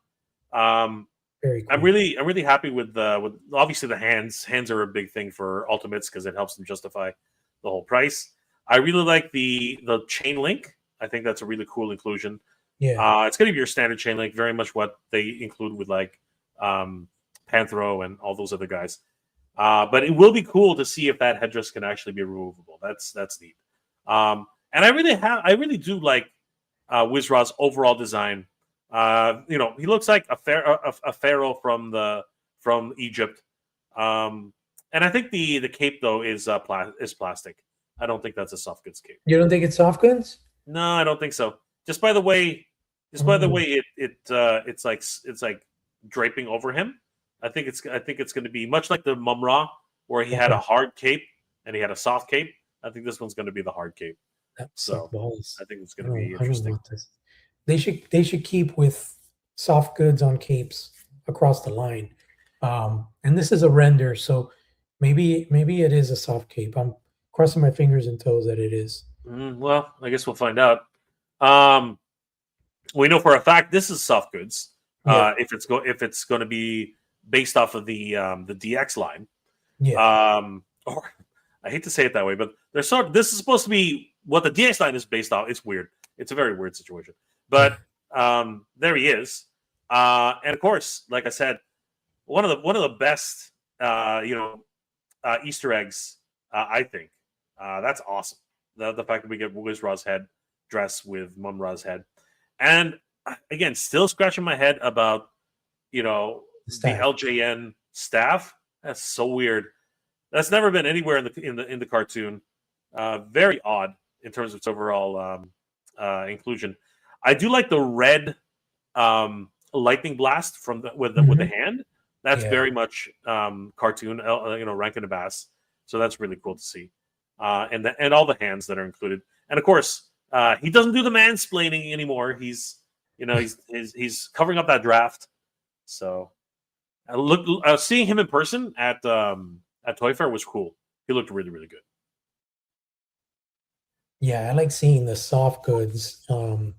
Speaker 2: Um,
Speaker 1: Very cool.
Speaker 2: I'm really happy with obviously the hands. Hands are a big thing for Ultimates because it helps them justify the whole price. I really like the chain link. I think that's a really cool inclusion.
Speaker 1: Yeah.
Speaker 2: It's going to be your standard chain link, very much what they include with like um, Panthro and all those other guys. But it will be cool to see if that headdress can actually be removable. That's neat. And I really do like Wizz-Ra's overall design. You know, he looks like a pharaoh from Egypt. And I think the cape though is plastic. I don't think that's a soft goods cape.
Speaker 1: You don't think it's soft goods?
Speaker 2: No, I don't think so. Just by the way,
Speaker 1: Oh,
Speaker 2: it's like draping over him. I think it's going to be much like the Mumm-Ra, where he had a
Speaker 1: okay.
Speaker 2: hard cape and he had a soft cape. I think this one's going to be the hard cape.
Speaker 1: That suck
Speaker 2: So
Speaker 1: balls.
Speaker 2: I think it's going to be
Speaker 1: I don't
Speaker 2: interesting.
Speaker 1: want this. They should keep with soft goods on capes across the line. And this is a render, so maybe it is a soft cape. I'm crossing my fingers and toes that it is.
Speaker 2: Well, I guess we'll find out. Um, we know for a fact this is soft goods.
Speaker 1: Yeah.
Speaker 2: If it's going to be based off of the DX line.
Speaker 1: Yeah.
Speaker 2: Or I hate to say it that way, but this is supposed to be what the DX line is based off. It's weird. It's a very weird situation. But there he is. And of course, like I said, one of the best Easter eggs, I think. That's awesome. The fact that we get Wizz-Ra's head dress with Mumm-Ra's head. And again, still scratching my head about
Speaker 1: The
Speaker 2: the
Speaker 1: staff.
Speaker 2: LJN staff. That's so weird. That's never been anywhere in the cartoon. Very odd in terms of its overall inclusion. I do like the red lightning blast from with the
Speaker 1: Mhm.
Speaker 2: hand. That's
Speaker 1: Yeah.
Speaker 2: very much cartoon. Rankin and Bass. So that's really cool to see. and all the hands that are included. And of course, he doesn't do the mansplaining anymore. He's he's covering up that draft. So seeing him in person at Toy Fair was cool. He looked really, really good.
Speaker 1: Yeah, I like seeing the soft goods. And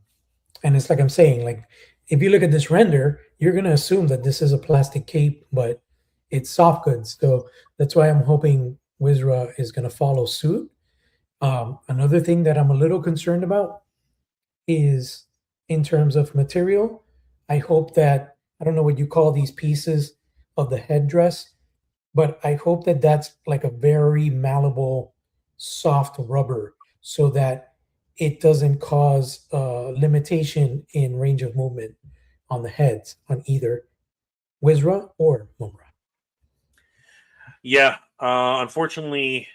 Speaker 1: it's like I'm saying, like if you look at this render, you're gonna assume that this is a plastic cape, but it's soft goods. So that's why I'm hoping Wizz-Ra is gonna follow suit. Another thing that I'm a little concerned about is in terms of material. I hope that I don't know what you call these pieces of the headdress, but I hope that that's like a very malleable, soft rubber so that it doesn't cause limitation in range of movement on the heads on either Wizra or Mumm-Ra.
Speaker 2: Yeah, unfortunately,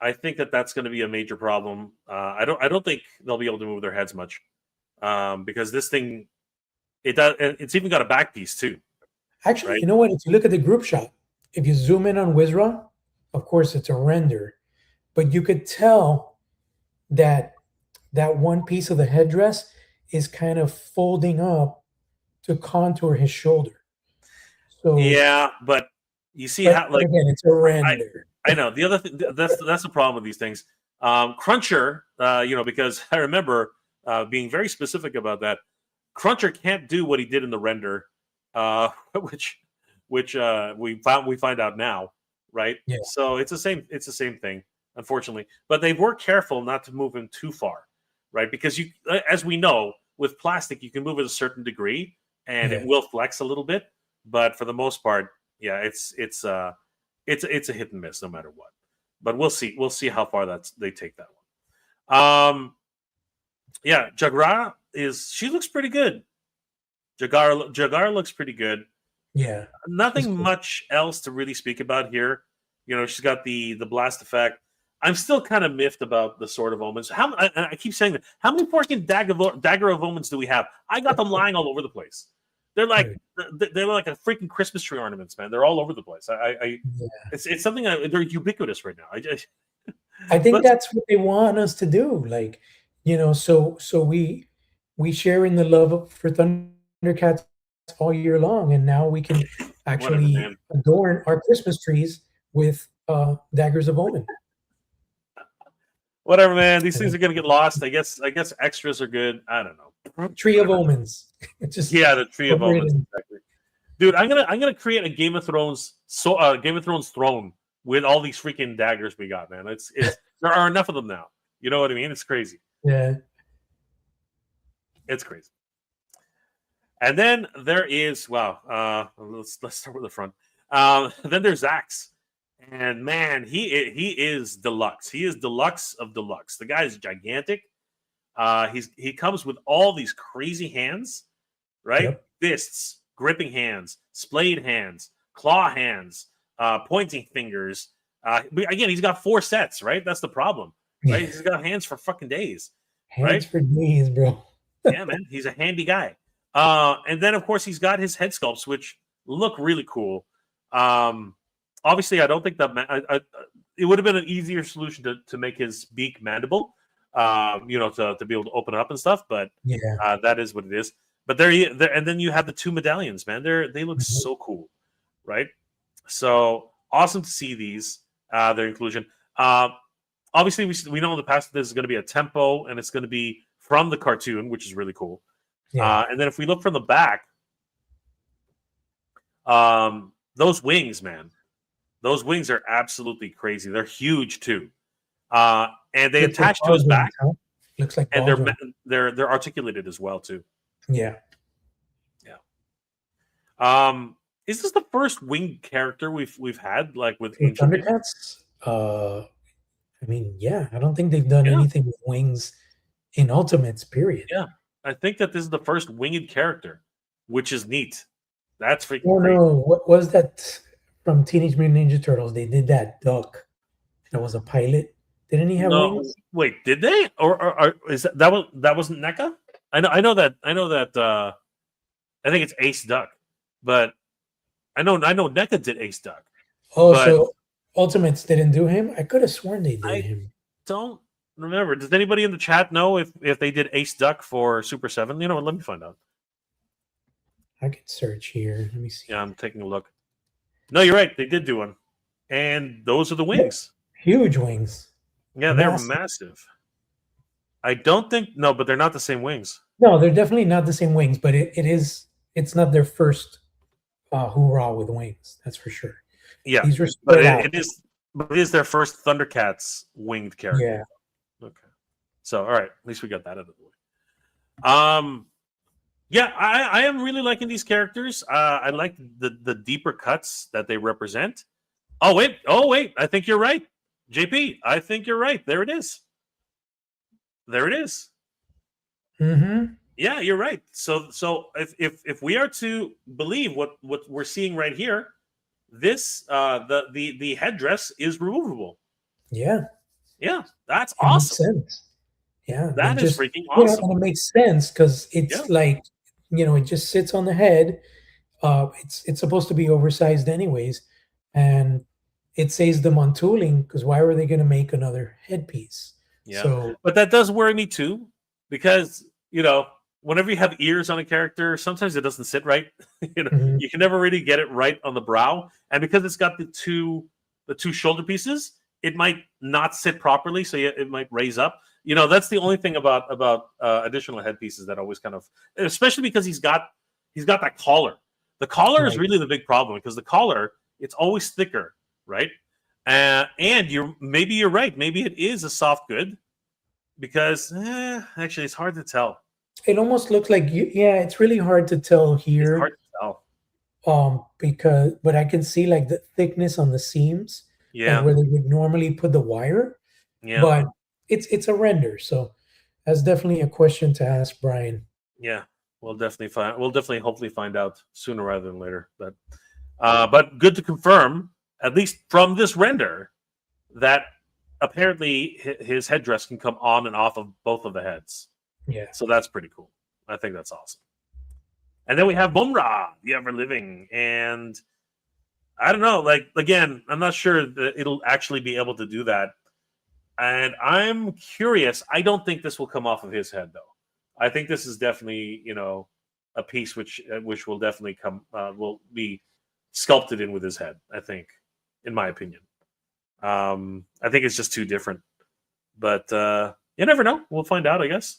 Speaker 2: I think that's going to be a major problem. I don't think they'll be able to move their heads much because this thing it's even got a back piece too.
Speaker 1: Actually,
Speaker 2: right?
Speaker 1: you know what? If you look at the group shot, if you zoom in on Wizra, of course it's a render, but you could tell that that one piece of the headdress is kind of folding up to contour his shoulder. So
Speaker 2: yeah, but you see
Speaker 1: but,
Speaker 2: how
Speaker 1: but again, it's a
Speaker 2: I,
Speaker 1: render.
Speaker 2: I know the other thing that's the problem with these things. Cruncher, because I remember being very specific about that. Cruncher can't do what he did in the render, which we find out now, right?
Speaker 1: Yeah.
Speaker 2: So it's the same thing, unfortunately. But they were careful not to move him too far, right? Because as we know, with plastic, you can move it a certain degree, and it will flex a little bit. But for the most part, yeah, it's a hit and miss no matter what. But we'll see how far they take that one. Yeah, Jagara she looks pretty good. Jagara looks pretty good.
Speaker 1: Yeah.
Speaker 2: Nothing much else to really speak about here. She's got the blast effect. I'm still kind of miffed about the Sword of Omens. I keep saying that. How many fucking Dagger of Omens do we have? I got them lying all over the place. They're like a freaking Christmas tree ornaments, man. They're all over the place. It's something they're ubiquitous right now.
Speaker 1: I think that's what they want us to do. Like, so we share in the love for Thundercats all year long, and now we can actually adorn our Christmas trees with daggers of omen.
Speaker 2: Whatever, man. These things are gonna get lost. I guess extras are good. I don't know.
Speaker 1: Tree of Omens.
Speaker 2: The Tree of Omens. Exactly. Dude, I'm gonna create a Game of Thrones throne with all these freaking daggers we got, man. It's there are enough of them now. You know what I mean? It's crazy.
Speaker 1: Yeah.
Speaker 2: It's crazy. And then there is let's start with the front. Then there's Zaxx. And man, he is deluxe. He is deluxe of deluxe. The guy is gigantic. He comes with all these crazy hands, right?
Speaker 1: Yep.
Speaker 2: Fists, gripping hands, splayed hands, claw hands, pointing fingers. Again, he's got 4 sets, right? That's the problem, right? He's got hands for fucking days.
Speaker 1: Hands for days, bro.
Speaker 2: Yeah, man, he's a handy guy. And then of course he's got his head sculpts, which look really cool. Obviously, I don't think that it would have been an easier solution to make his beak mandible, to be able to open it up and stuff. But that is what it is. But there, and then you have the 2 medallions, man. They look so cool, right? So awesome to see these their inclusion. Obviously, we know in the past that this is going to be a tempo, and it's going to be from the cartoon, which is really cool. Yeah. And then if we look from the back, those wings, man. Those wings are absolutely crazy. They're huge too, and they attach to his back.
Speaker 1: Looks like,
Speaker 2: and they're articulated as well too.
Speaker 1: Yeah.
Speaker 2: Is this the first winged character we've had like with
Speaker 1: Thundercats? I mean, yeah. I don't think they've done anything with wings in Ultimates. Period.
Speaker 2: Yeah, I think that this is the first winged character, which is neat. That's freaking.
Speaker 1: Oh no! What was that? From Teenage Mutant Ninja Turtles, they did that duck. That was a pilot. Didn't he have wings?
Speaker 2: Wait, did they? Or is that wasn't NECA? I know that. I think it's Ace Duck, but I know NECA did Ace Duck.
Speaker 1: Oh, Ultimates didn't do him. I could have sworn they did
Speaker 2: I
Speaker 1: him.
Speaker 2: don't remember. Does anybody in the chat know if they did Ace Duck for Super 7? You know what? Let me find out.
Speaker 1: I could search here. Let me see.
Speaker 2: Yeah, I'm taking a look. No, you're right. They did do one. And those are the wings.
Speaker 1: Huge wings.
Speaker 2: Yeah, they're massive. I don't think no, but they're not the same wings.
Speaker 1: No, they're definitely not the same wings, but it's not their first hoorah with wings, that's for sure.
Speaker 2: Yeah,
Speaker 1: these were
Speaker 2: but
Speaker 1: spread out.
Speaker 2: it is their first Thundercats winged character.
Speaker 1: Yeah.
Speaker 2: Okay. So all right, at least we got that out of the way. Yeah, I am really liking these characters. I like the deeper cuts that they represent. Oh wait, I think you're right, JP. I think you're right. There it is. There it is.
Speaker 1: Mm-hmm.
Speaker 2: Yeah, you're right. So if we are to believe what we're seeing right here, this the headdress is removable.
Speaker 1: Yeah.
Speaker 2: Yeah, that's
Speaker 1: It
Speaker 2: awesome.
Speaker 1: makes sense. Yeah,
Speaker 2: That is freaking awesome.
Speaker 1: and it makes sense because it's like, it just sits on the head. It's supposed to be oversized anyways, and it saves them on tooling because why were they going to make another headpiece?
Speaker 2: Yeah,
Speaker 1: So,
Speaker 2: but that does worry me too because whenever you have ears on a character, sometimes it doesn't sit right.
Speaker 1: mhm.
Speaker 2: You can never really get it right on the brow, and because it's got the two shoulder pieces, it might not sit properly, so it might raise up. That's the only thing about additional headpieces that always kind of, especially because he's got that collar. The collar is
Speaker 1: Right.
Speaker 2: really the big problem because the collar, it's always thicker, right? And maybe you're right. Maybe it is a soft good because actually it's hard to tell.
Speaker 1: It almost looks like it's really hard to tell
Speaker 2: It's
Speaker 1: here.
Speaker 2: hard to tell.
Speaker 1: But I can see like the thickness on the seams,
Speaker 2: Yeah,
Speaker 1: like where they would normally put the wire.
Speaker 2: yeah,
Speaker 1: But it's a render, so that's definitely a question to ask Brian.
Speaker 2: yeah. We'll definitely hopefully find out sooner rather than later. But good to confirm, at least from this render, that apparently his headdress can come on and off of both of the heads.
Speaker 1: Yeah.
Speaker 2: So that's pretty cool. I think that's awesome. And then we have Mumm-Ra, the Ever Living, and I don't know. Like again, I'm not sure that it'll actually be able to do that. And I'm curious. I don't think this will come off of his head, though. I think this is definitely, a piece which will definitely will be sculpted in with his head. I think, in my opinion, I think it's just too different. But you never know. We'll find out, I guess.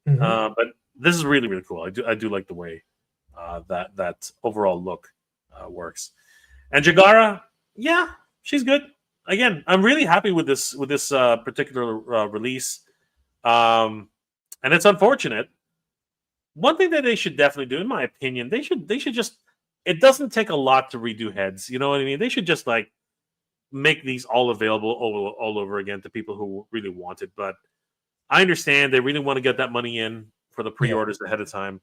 Speaker 1: Mm-hmm.
Speaker 2: But this is really, really cool. I do like the way that overall look works. And Jagara, yeah, she's good. Again, I'm really happy with this particular release. And it's unfortunate. One thing that they should definitely do, in my opinion, they should just. It doesn't take a lot to redo heads. You know what I mean? They should just like make these all available all over again to people who really want it. But I understand they really want to get that money in for the pre-orders ahead of time.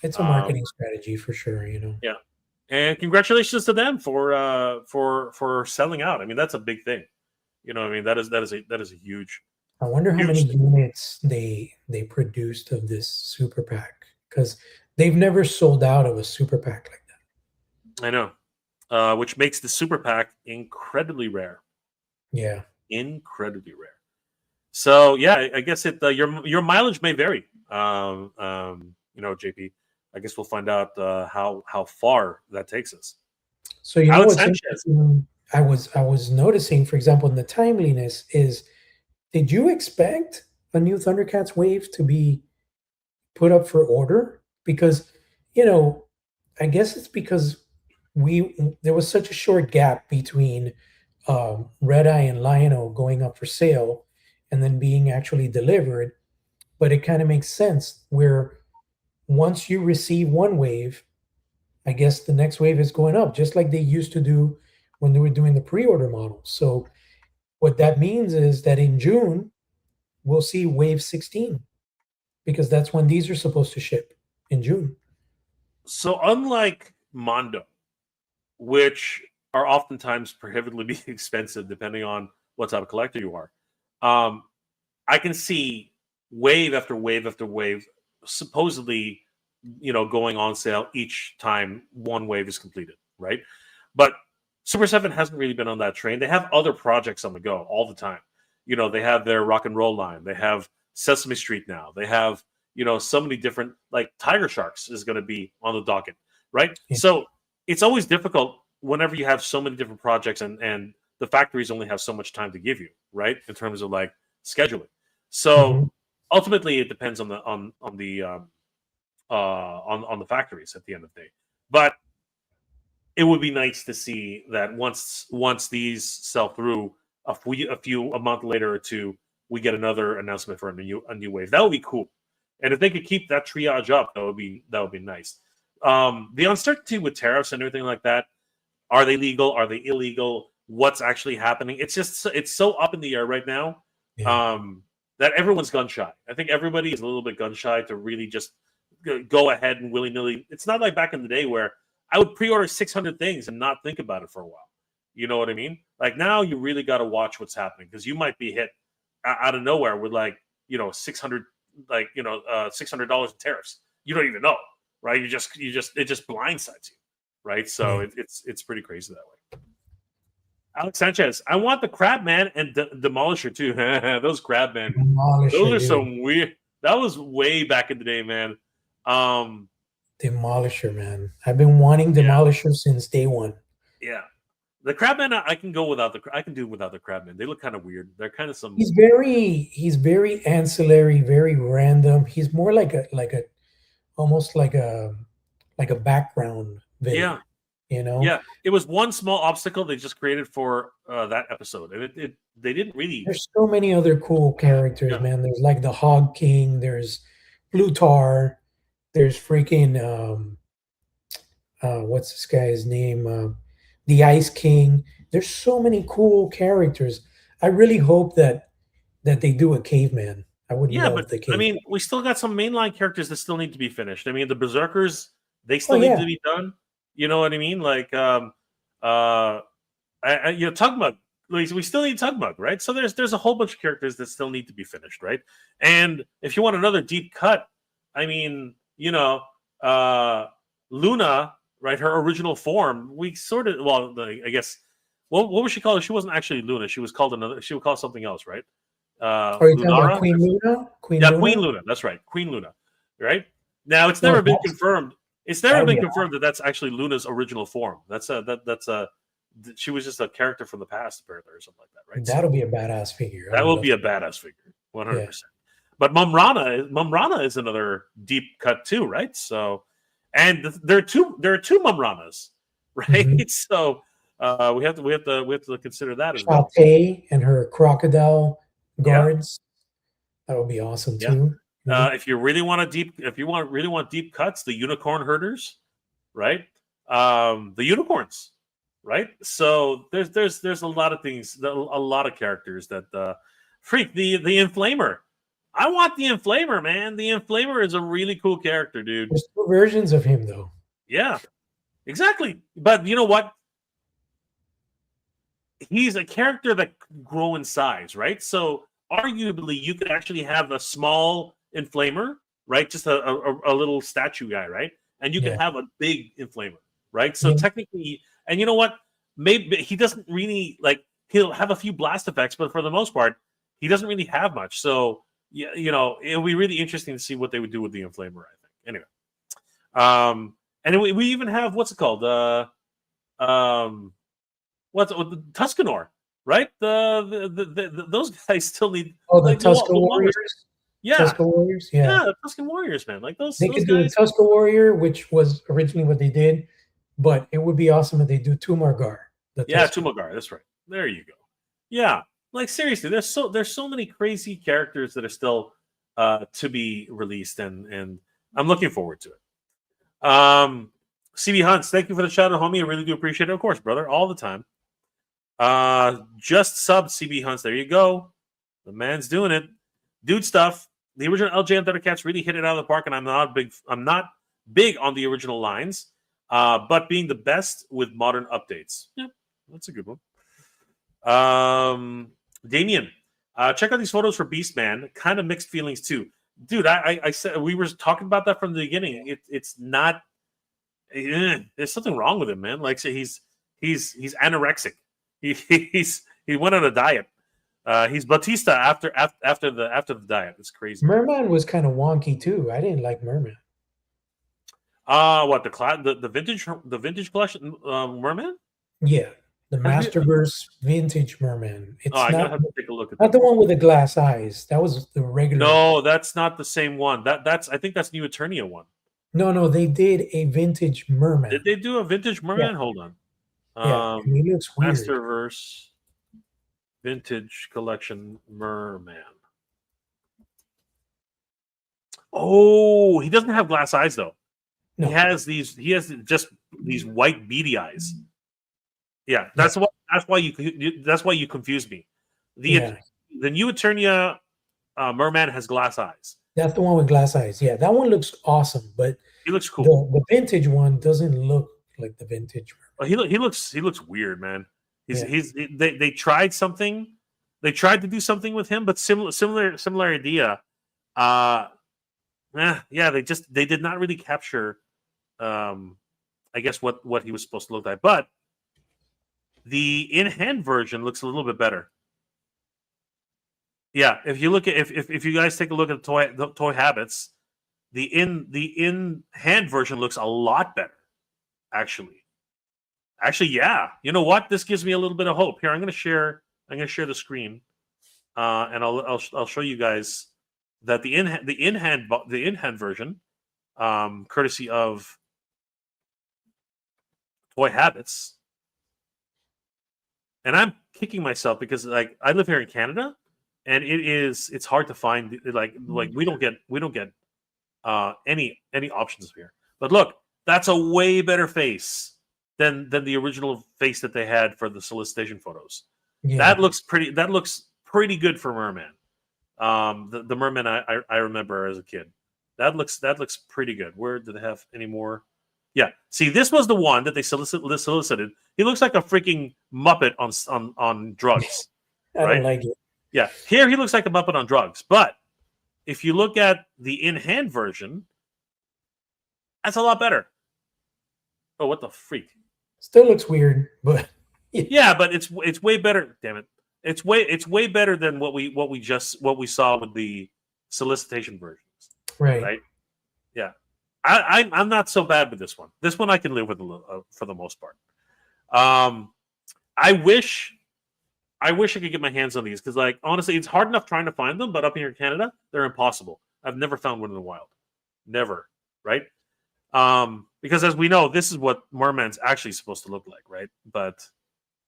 Speaker 1: It's a marketing strategy for sure.
Speaker 2: Yeah, and congratulations to them for selling out. I mean, that's a big thing. You know what I mean? That is a huge.
Speaker 1: I wonder how many
Speaker 2: thing.
Speaker 1: units they produced of this super pack, because they've never sold out of a super pack like that.
Speaker 2: I know, which makes the super pack incredibly rare.
Speaker 1: Yeah,
Speaker 2: incredibly rare. So yeah, I guess your mileage may vary. JP, I guess we'll find out how far that takes us.
Speaker 1: So you know
Speaker 2: Alex
Speaker 1: what's
Speaker 2: Sanchez.
Speaker 1: interesting? I was noticing, for example, in the timeliness is, did you expect a new Thundercats Wave to be put up for order? Because, I guess it's because there was such a short gap between Red Eye and Lion-O going up for sale and then being actually delivered. But it kind of makes sense where once you receive one wave, I guess the next wave is going up, just like they used to do when they were doing the pre-order model. So what that means is that in June, we'll see wave 16, because that's when these are supposed to ship, in June.
Speaker 2: So unlike Mondo, which are oftentimes prohibitively expensive depending on what type of collector you are, I can see wave after wave after wave supposedly going on sale each time one wave is completed, right? But Super 7 hasn't really been on that train. They have other projects on the go all the time. You know, they have their rock and roll line. They have Sesame Street now. They have, you know, so many different, like Tiger Sharks is going to be on the docket, right?
Speaker 1: Yeah.
Speaker 2: So it's always difficult whenever you have so many different projects and the factories only have so much time to give you, right? In terms of like scheduling. So
Speaker 1: Mhm.
Speaker 2: ultimately, it depends on the on the factories at the end of the day. But it would be nice to see that once these sell through, a month later or two, we get another announcement for a new wave. That would be cool. And if they could keep that triage up, that would be nice. The uncertainty with tariffs and everything like that, are they legal? Are they illegal? What's actually happening? It's so up in the air right now,
Speaker 1: Yeah.
Speaker 2: um, that everyone's gun shy. I think everybody is a little bit gun shy to really just go ahead and willy nilly. It's not like back in the day where I would pre-order 600 things and not think about it for a while. You know what I mean? Like now, you really got to watch what's happening because you might be hit out of nowhere with like 600 $600 in tariffs. You don't even know, right? It just blindsides you, right? So
Speaker 1: Yeah.
Speaker 2: it's pretty crazy that way. Alex Sanchez, I want the Crabman and Demolisher too. Those Crabman, those
Speaker 1: Demolisher,
Speaker 2: are
Speaker 1: dude.
Speaker 2: some weird. That was way back in the day, man. Um,
Speaker 1: Demolisher, man. I've been wanting
Speaker 2: yeah,
Speaker 1: Demolisher since day one.
Speaker 2: yeah. The Crabman, I can go without the. I can do without the Crabman. They look kind of weird. They're kind of some.
Speaker 1: He's very ancillary, very random. He's more like a almost like a background
Speaker 2: Yeah,
Speaker 1: villain, you know?
Speaker 2: yeah. It was one small obstacle they just created for that episode, and it they didn't really.
Speaker 1: There's so many other cool characters,
Speaker 2: Yeah,
Speaker 1: man. There's like the Hog King, there's Plutar, there's freaking what's this guy's name? The Ice King. There's so many cool characters. I really hope that they do a caveman. I would
Speaker 2: yeah, but
Speaker 1: love the
Speaker 2: I
Speaker 1: caveman.
Speaker 2: mean, we still got some mainline characters that still need to be finished. I mean, the Berserkers, they
Speaker 1: Oh
Speaker 2: still need
Speaker 1: yeah.
Speaker 2: to be done. You know what I mean? Like, uh, Tugmug. We still need Tugmug, right? So there's a whole bunch of characters that still need to be finished, right? And if you want another deep cut, I mean, Luna, right? Her original form, we sort of, well, I guess, what was she called? She wasn't actually Luna. She was called another. She was called something else, right?
Speaker 1: Are you talking about
Speaker 2: Lunara.
Speaker 1: Queen Luna? Queen
Speaker 2: Yeah, Queen
Speaker 1: Luna?
Speaker 2: Luna. That's right, Queen Luna. Right now, it's
Speaker 1: No,
Speaker 2: never been
Speaker 1: that's
Speaker 2: confirmed. It's never
Speaker 1: that'll
Speaker 2: been
Speaker 1: be
Speaker 2: confirmed that that's actually Luna's original form. That's a she was just a character from the past, apparently, or something like that, right?
Speaker 1: that'll
Speaker 2: So
Speaker 1: be a badass figure. I
Speaker 2: that
Speaker 1: would
Speaker 2: will
Speaker 1: love
Speaker 2: be a
Speaker 1: to.
Speaker 2: badass figure,
Speaker 1: Yeah.
Speaker 2: 100%. But Mumm-Ra is another deep cut too, right? So, and there are two Mumm-Ranas,
Speaker 1: Hmm.
Speaker 2: right? So we have to consider that as well.
Speaker 1: Shantae and her crocodile
Speaker 2: Yeah,
Speaker 1: guards. That would be awesome
Speaker 2: yeah.
Speaker 1: too. You know?
Speaker 2: If you really want really want deep cuts, the unicorn herders, right? The unicorns, right? So there's a lot of things, a lot of characters that freak the inflamer. I want the inflamer, man. The inflamer is a really cool character, dude.
Speaker 1: There's two versions of him though.
Speaker 2: Yeah, exactly. But you know what? He's a character that grow in size, right? So arguably, you could actually have a small inflamer, right? Just a little statue guy, right? And you can
Speaker 1: Yeah.
Speaker 2: have a big inflamer, right? So
Speaker 1: Yeah.
Speaker 2: technically, and you know what? Maybe he doesn't really like. He'll have a few blast effects, but for the most part, he doesn't really have much. So yeah, it'll be really interesting to see what they would do with the inflamer. I think. Anyway, and we even have what's it called? Um, what's the Tuscanor, right? Those guys still need
Speaker 1: Oh, the
Speaker 2: like
Speaker 1: Tuska
Speaker 2: the longest.
Speaker 1: Warriors.
Speaker 2: Yeah,
Speaker 1: Tuska Warriors. Yeah.
Speaker 2: yeah, the Tuscan Warriors, man. Like
Speaker 1: They
Speaker 2: those
Speaker 1: could do the
Speaker 2: guys.
Speaker 1: Tuska Warrior, which was originally what they did, but it would be awesome if they do Tumargar, the
Speaker 2: Yeah,
Speaker 1: Tusker.
Speaker 2: Tumagar. That's right. There you go. Yeah, like seriously, there's so many crazy characters that are still to be released, and I'm looking forward to it. CB Hunts, thank you for the shout out, homie. I really do appreciate it. Of course, brother, all the time. Just sub CB Hunts. There you go. The man's doing it. Dude stuff. The original LJ and Thundercats really hit it out of the park, and I'm not big on the original lines, but being the best with modern updates. Yeah, that's a good one. Damien, check out these photos for Beastman. Kind of mixed feelings too, dude. I said we were talking about that from the beginning. It's not. There's something wrong with him, man. Like so He's anorexic. He went on a diet. He's Batista after the diet. It's crazy.
Speaker 1: Merman was kind of wonky too. I didn't like Merman.
Speaker 2: What the vintage collection Merman?
Speaker 1: Yeah, the
Speaker 2: Have you?
Speaker 1: Masterverse Vintage Merman.
Speaker 2: Oh,
Speaker 1: It's
Speaker 2: I'm gonna
Speaker 1: not
Speaker 2: have to take a look at
Speaker 1: not
Speaker 2: that.
Speaker 1: the one with the glass eyes. That was the regular.
Speaker 2: No, that's not the same one. That's I think that's New Eternia one.
Speaker 1: No, they did a Vintage Merman.
Speaker 2: Did they do a vintage
Speaker 1: Yeah,
Speaker 2: Merman? Hold on.
Speaker 1: yeah, and he looks weird.
Speaker 2: Masterverse Vintage Collection Merman. Oh, he doesn't have glass eyes though.
Speaker 1: No,
Speaker 2: He has just these white beady eyes. Yeah, that's why you confused me. The New Eternia Merman has glass eyes.
Speaker 1: that's the one with glass eyes. Yeah, that one looks awesome, but
Speaker 2: He looks cool.
Speaker 1: the vintage one doesn't look like the vintage Merman.
Speaker 2: He looks weird, man.
Speaker 1: Yeah.
Speaker 2: They tried something. They tried to do something with him, but similar idea. Yeah, they did not really capture I guess what he was supposed to look like. But the in-hand version looks a little bit better. Yeah, if you look at if you guys take a look at the toy habits, the in-hand version looks a lot better, actually. Actually, yeah. You know what? This gives me a little bit of hope. Here, I'm gonna share the screen, and I'll show you guys that the in-hand version, courtesy of Toy Habits. And I'm kicking myself because like I live here in Canada, and it's hard to find like we don't get any options here. But look, that's a way better face than the original face that they had for the solicitation photos.
Speaker 1: Yeah.
Speaker 2: That looks pretty good for Merman. The Merman I remember as a kid. That looks pretty good. Where do they have any more? Yeah. See, this was the one that they solicited. He looks like a freaking Muppet on drugs.
Speaker 1: I
Speaker 2: right?
Speaker 1: don't like it.
Speaker 2: Yeah. Here he looks like a Muppet on drugs. But if you look at the in-hand version, that's a lot better. Oh, what the freak?
Speaker 1: Still looks weird, but
Speaker 2: yeah, but it's way better. Damn it! It's way better than what we saw with the solicitation versions. Right. Yeah. I'm not so bad with this one. This one I can live with for the most part. I wish I could get my hands on these because, like, honestly, it's hard enough trying to find them. But up here in Canada, they're impossible. I've never found one in the wild. Never. Right. Because as we know, this is what Merman's actually supposed to look like, right? But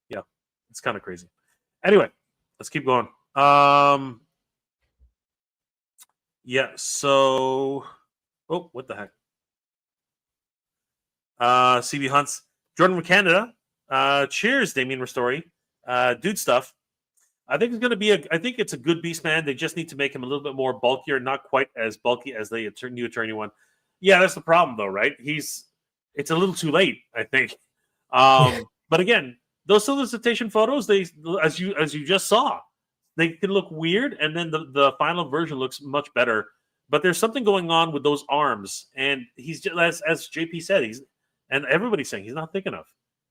Speaker 2: yeah, it's kind of crazy. Anyway, let's keep going. Yeah. So, oh, what the heck? CB Hunts, Jordan from Canada. Cheers, Damien Ristori. Dude stuff. I think it's going to be I think it's a good beast man. They just need to make him a little bit more bulkier, not quite as bulky as the New Eternia one. Yeah, that's the problem though, right? It's a little too late, I think. But again, those solicitation photos, they as you just saw, they can look weird, and then the final version looks much better. But there's something going on with those arms, and he's just as JP said, and everybody's saying he's not thick enough.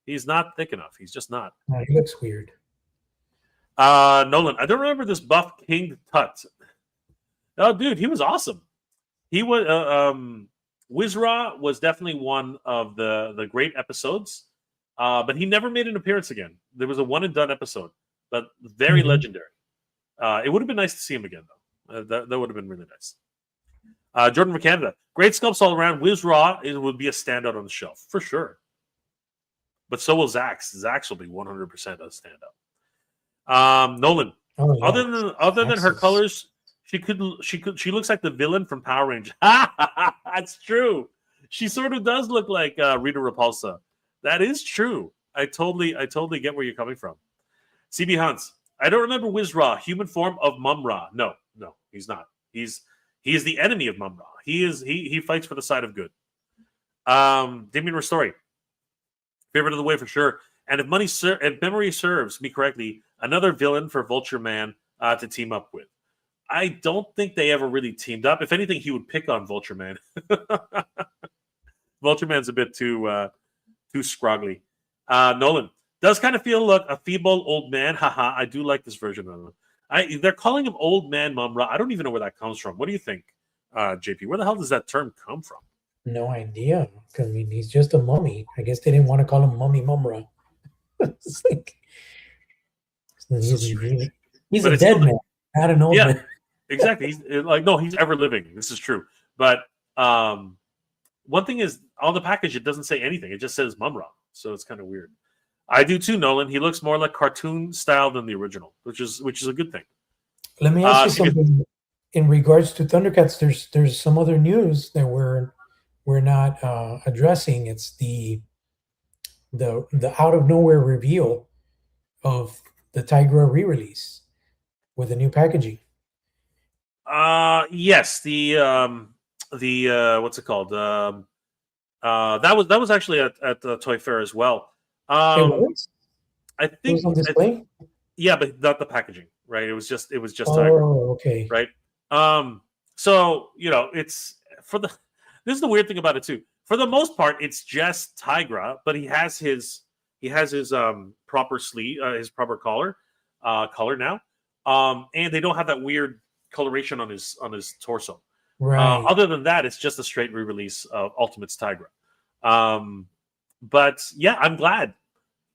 Speaker 2: He's not thick enough. He's just not.
Speaker 1: No, he looks weird.
Speaker 2: Nolan, I don't remember this buff King Tut. Oh, dude, he was awesome. He was Wizz-Ra was definitely one of the great episodes, but he never made an appearance again. There was a one and done episode, but very legendary. It would have been nice to see him again, though. That would have been really nice. Jordan from Canada, great sculpts all around. Wizz-Ra would be a standout on the shelf for sure. But so will Zaxx. Zaxx will be 100% a standout. Nolan, other than her colors, she looks like the villain from Power Rangers. That's true. She sort of does look like Rita Repulsa. That is true. I totally get where you're coming from. CB Hunts, I don't remember Wizz-Ra, human form of Mumm-Ra. No, he's not. He is the enemy of Mumm-Ra. He fights for the side of good. Damien Ristori, favorite of the way for sure. And if memory serves me correctly, another villain for Vulture Man to team up with. I don't think they ever really teamed up. If anything, he would pick on Vulture Man. Vulture Man's a bit too scroggly. Nolan does kind of feel like a feeble old man. Haha, I do like this version of him. They're calling him old man Mumm-Ra. I don't even know where that comes from. What do you think, JP? Where the hell does that term come from?
Speaker 1: No idea. I mean, he's just a mummy. I guess they didn't want to call him Mummy Mumm-Ra. It's like,
Speaker 2: So strange.
Speaker 1: he's
Speaker 2: But
Speaker 1: a
Speaker 2: it's still
Speaker 1: dead man, not an old
Speaker 2: yeah,
Speaker 1: man.
Speaker 2: exactly. He's like no, he's ever living. This is true. But one thing is on the package it doesn't say anything. It just says Mumm-Ra. So it's kind of weird. I do too, Nolan. He looks more like cartoon style than the original, which is a good thing.
Speaker 1: Let me ask you something. In regards to Thundercats, there's some other news that we're not addressing. It's the out of nowhere reveal of the Tigra re-release with the new packaging.
Speaker 2: Yes, the what's it called? That was actually at the Toy Fair as well.
Speaker 1: It was?
Speaker 2: I
Speaker 1: It
Speaker 2: think
Speaker 1: was on display?
Speaker 2: yeah, but not the packaging, right? It was just Tigra,
Speaker 1: Oh, okay.
Speaker 2: right? So it's for the. This is the weird thing about it too. For the most part, it's just Tigra, but he has his proper sleeve, his proper collar now, and they don't have that weird coloration on his torso.
Speaker 1: Right.
Speaker 2: Other than that, it's just a straight re-release of Ultimates Tigra. But yeah, I'm glad.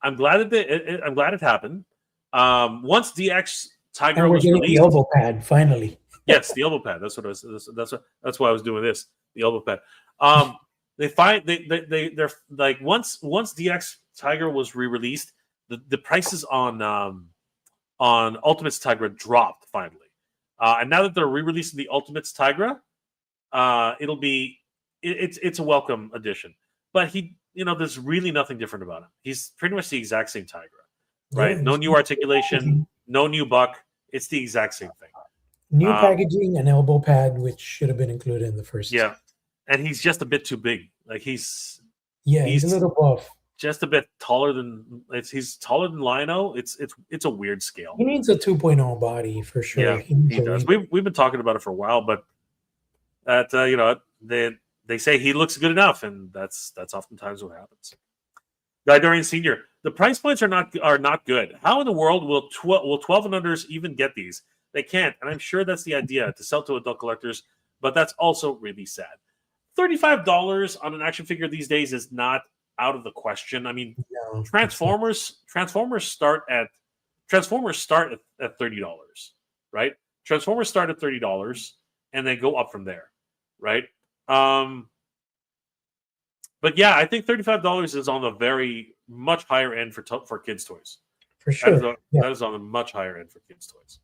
Speaker 2: I'm glad that I'm glad it happened. Once DX Tigra
Speaker 1: And we're
Speaker 2: was
Speaker 1: getting
Speaker 2: released,
Speaker 1: the elbow pad finally.
Speaker 2: yes, the elbow pad. That's what I was. That's why I was doing this. The elbow pad. They're like once DX Tiger was re-released, the prices on Ultimates Tigra dropped finally, and now that they're re-releasing the Ultimates Tigra, it'll be it's a welcome addition. But there's really nothing different about him. He's pretty much the exact same Tigra, right?
Speaker 1: Yeah,
Speaker 2: No new articulation, no new buck. It's the exact same thing.
Speaker 1: New packaging and elbow pad, which should have been included in the first.
Speaker 2: Yeah, and he's just a bit too big. Like he's
Speaker 1: a little buff.
Speaker 2: Just a bit taller than he's taller than Lino. It's a weird scale.
Speaker 1: He needs a 2.0 body for sure.
Speaker 2: Yeah, he does. We've been talking about it for a while, but that they say he looks good enough, and that's oftentimes what happens. Guidarian Senior, the price points are not good. How in the world will 12 and unders even get these? They can't, and I'm sure that's the idea to sell to adult collectors. But that's also really sad. $35 on an action figure these days is not out of the question. I mean,
Speaker 1: No,
Speaker 2: Transformers start at $30, right? Transformers start at $30 and they go up from there, right? But yeah, I think $35 is on the very much higher end for kids' toys.
Speaker 1: For sure.
Speaker 2: That is on the much higher end for kids' toys.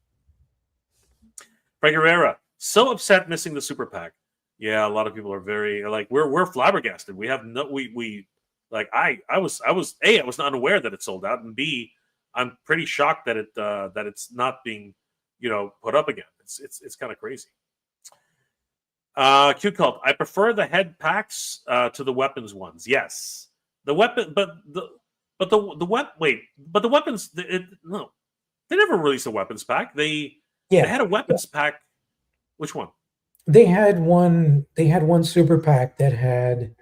Speaker 2: Frank Herrera, so upset missing the super pack. Yeah, a lot of people are very like we're flabbergasted. We have no we like I was A, I was not unaware that it sold out, and B, I'm pretty shocked that it's not being put up again. It's kind of crazy. Q Cult, I prefer the head packs to the weapons ones. Yes, the weapon, but the weapons. No, they never released a weapons pack. They had a weapons pack. Which one?
Speaker 1: They had one super pack that had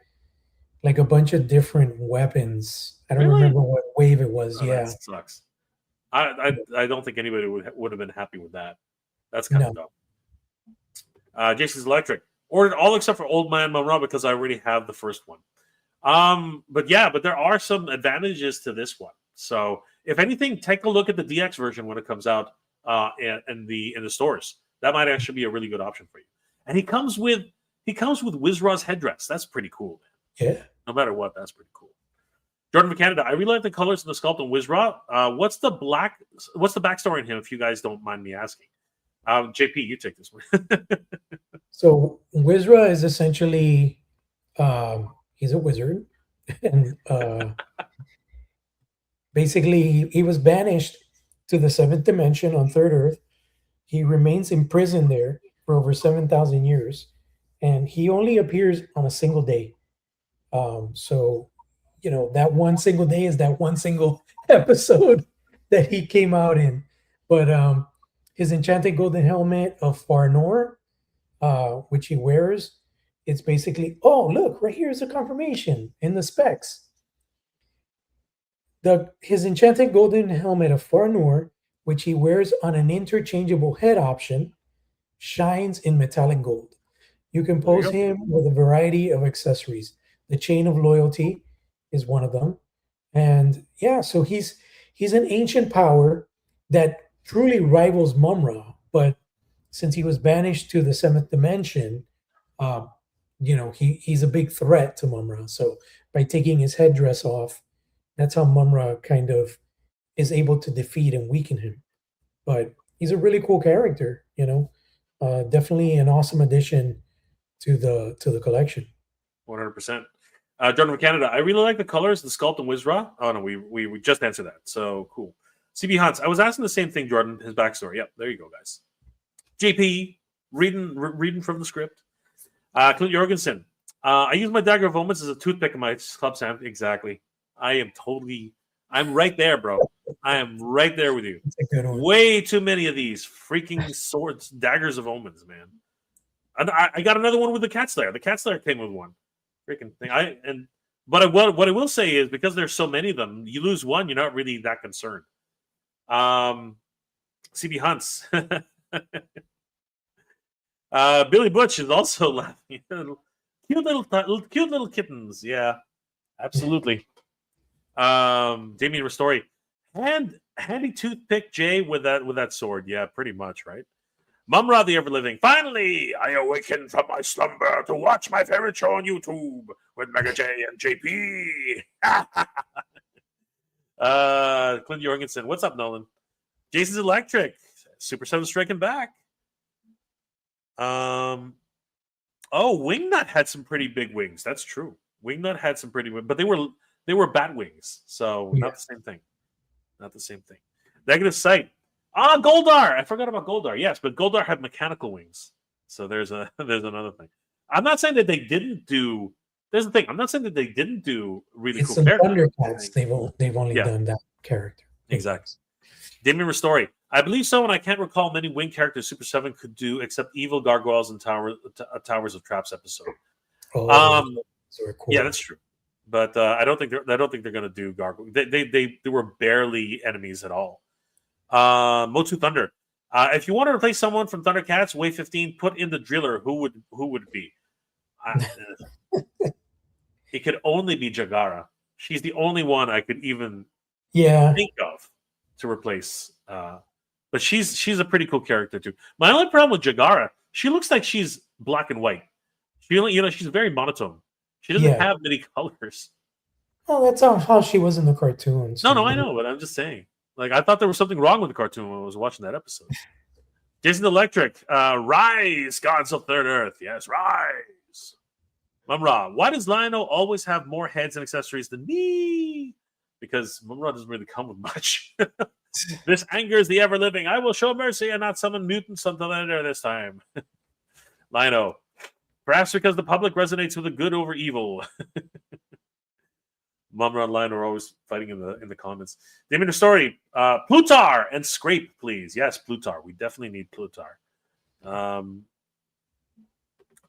Speaker 1: like a bunch of different weapons. I don't remember what wave it was.
Speaker 2: That sucks. I don't think anybody would have been happy with that. That's kind of dumb. Jason's Electric ordered all except for Old Man Mumm-Ra because I already have the first one. But there are some advantages to this one. So if anything, take a look at the DX version when it comes out in the stores. That might actually be a really good option for you. And he comes with Wizz-Ra's headdress. That's pretty cool, man.
Speaker 1: Yeah.
Speaker 2: No matter what, that's pretty cool. Jordan from Canada, I really like the colors in the sculpt on Wizz-Ra. What's the backstory in him, if you guys don't mind me asking? JP, you take this one.
Speaker 1: So Wizz-Ra is essentially he's a wizard, and basically he was banished to the 7th dimension on Third Earth. He remains imprisoned there for over 7,000 years, and he only appears on a single day. So that one single day is that one single episode that he came out in. But his enchanted golden helmet of Far Nor, which he wears, it's basically, oh, look, right here is a confirmation in the specs. His enchanted golden helmet of Farnor, which he wears on an interchangeable head option, shines in metallic gold. You can
Speaker 2: There you
Speaker 1: pose
Speaker 2: go.
Speaker 1: him with a variety of accessories. The chain of loyalty is one of them. And yeah, so he's an ancient power that truly rivals Mumm-Ra, but since he was banished to the seventh dimension, um, he's a big threat to Mumm-Ra. So by taking his headdress off, that's how Mumm-Ra kind of is able to defeat and weaken him. But he's a really cool character, definitely an awesome addition to the collection.
Speaker 2: 100%. Jordan from Canada. I really like the colors, the sculpt, and Wizz-Ra. Oh no, we just answered that. So cool. CB Hunts. I was asking the same thing, Jordan. His backstory. Yep, there you go, guys. JP reading from the script. Clint Jorgensen. I use my dagger of omens as a toothpick in my club sand. Exactly. I'm right there, bro. I am right there with you.
Speaker 1: That's a good one.
Speaker 2: Way too many of these freaking swords, daggers of omens, man. And I got another one with the Cat Slayer. The Cat Slayer came with one freaking thing. But what I will say is, because there's so many of them, you lose one, you're not really that concerned. CB Hunts. Billy Butch is also laughing. Cute little kittens. Yeah, absolutely. Damien Ristori. Handy toothpick Jay with that sword. Yeah, pretty much, right? Mumm-Ra the Ever-Living. Finally, I awakened from my slumber to watch my favorite show on YouTube with Mega J and JP. Clint Jorgensen. What's up, Nolan? Jason's Electric. Super7 striking back. Wingnut had some pretty big wings. That's true. Wingnut had some pretty, but they were bat wings, so not the same thing. Not the same thing. Negative Sight. Goldar. I forgot about Goldar. Yes, but Goldar had mechanical wings. So there's another thing. I'm not saying that they didn't do. There's the thing. I'm not saying that they didn't do really cool characters.
Speaker 1: Thundercats. They've only done that character.
Speaker 2: Exactly. Damien Ristori. I believe so, and I can't recall many wing characters Super7 could do except Evil Gargoyles and Towers of Traps episode.
Speaker 1: Cool.
Speaker 2: Yeah, that's true. But I don't think they're going to do gargoyles. They were barely enemies at all. Motu Thunder. If you want to replace someone from Thundercats Wave 15, put in the Driller. Who would it be? It could only be Jagara. She's the only one I could even think of to replace. But she's a pretty cool character too. My only problem with Jagara, she looks like she's black and white. She's very monotone. She doesn't have many colors.
Speaker 1: Well, that's how she was in the cartoons.
Speaker 2: No, I know, but I'm just saying. Like, I thought there was something wrong with the cartoon when I was watching that episode. Jason Electric, rise, gods of Third Earth. Yes, rise. Mumm-Ra, why does Lionel always have more heads and accessories than me? Because Mumm-Ra doesn't really come with much. This angers the ever-living. I will show mercy and not summon mutants on the lander this time. Lino, perhaps because the public resonates with the good over evil. Mumm-Ra and Lion are always fighting in the comments. Damien Story, Plutar and Scrape, please. Yes, Plutar. We definitely need Plutar.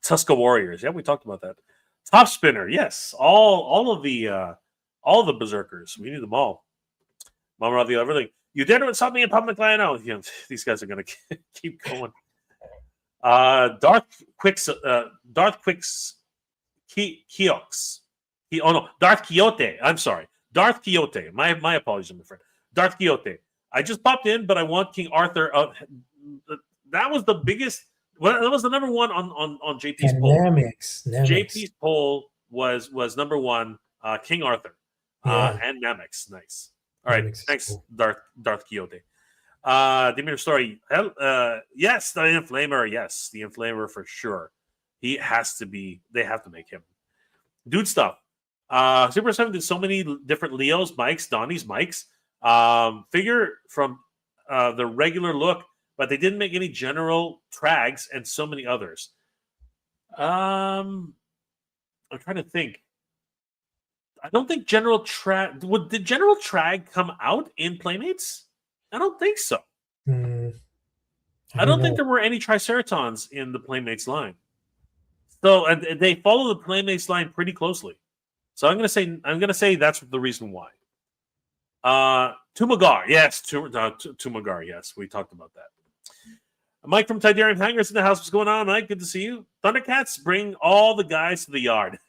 Speaker 2: Tuska Warriors. Yeah, we talked about that. Top Spinner. Yes, all of the Berserkers. We need them all. Mumm-Ra the everything. You dare to insult me in public, Lion? These guys are gonna keep going. Darth Quicks Keox. Darth Quixote. I'm sorry. Darth Quixote. My apologies, my friend. Darth Quixote. I just popped in, but I want King Arthur. That was the biggest. Well, that was the number one on JP's poll. JP's poll was number one. King Arthur and Namex. Nice. All right. Thanks, cool. Darth Quixote. Demir Story. Yes, the Inflamer. Yes, the Inflamer for sure. He has to be. They have to make him. Dude stuff. Super7 did so many different Leos, Mikes, Donnies, Mikes. Figure from the regular look, but they didn't make any General Trags and so many others. I'm trying to think. I don't think General Trag... Did General Trag come out in Playmates? I don't think so. I don't think there were any Triceratons in the Playmates line. So and they follow the Playmates line pretty closely. So I'm gonna say that's the reason why. Tumagar, yes, Tumagar, yes. We talked about that. Mike from Tidarium Hangers in the house. What's going on, Mike? Good to see you. Thundercats, bring all the guys to the yard.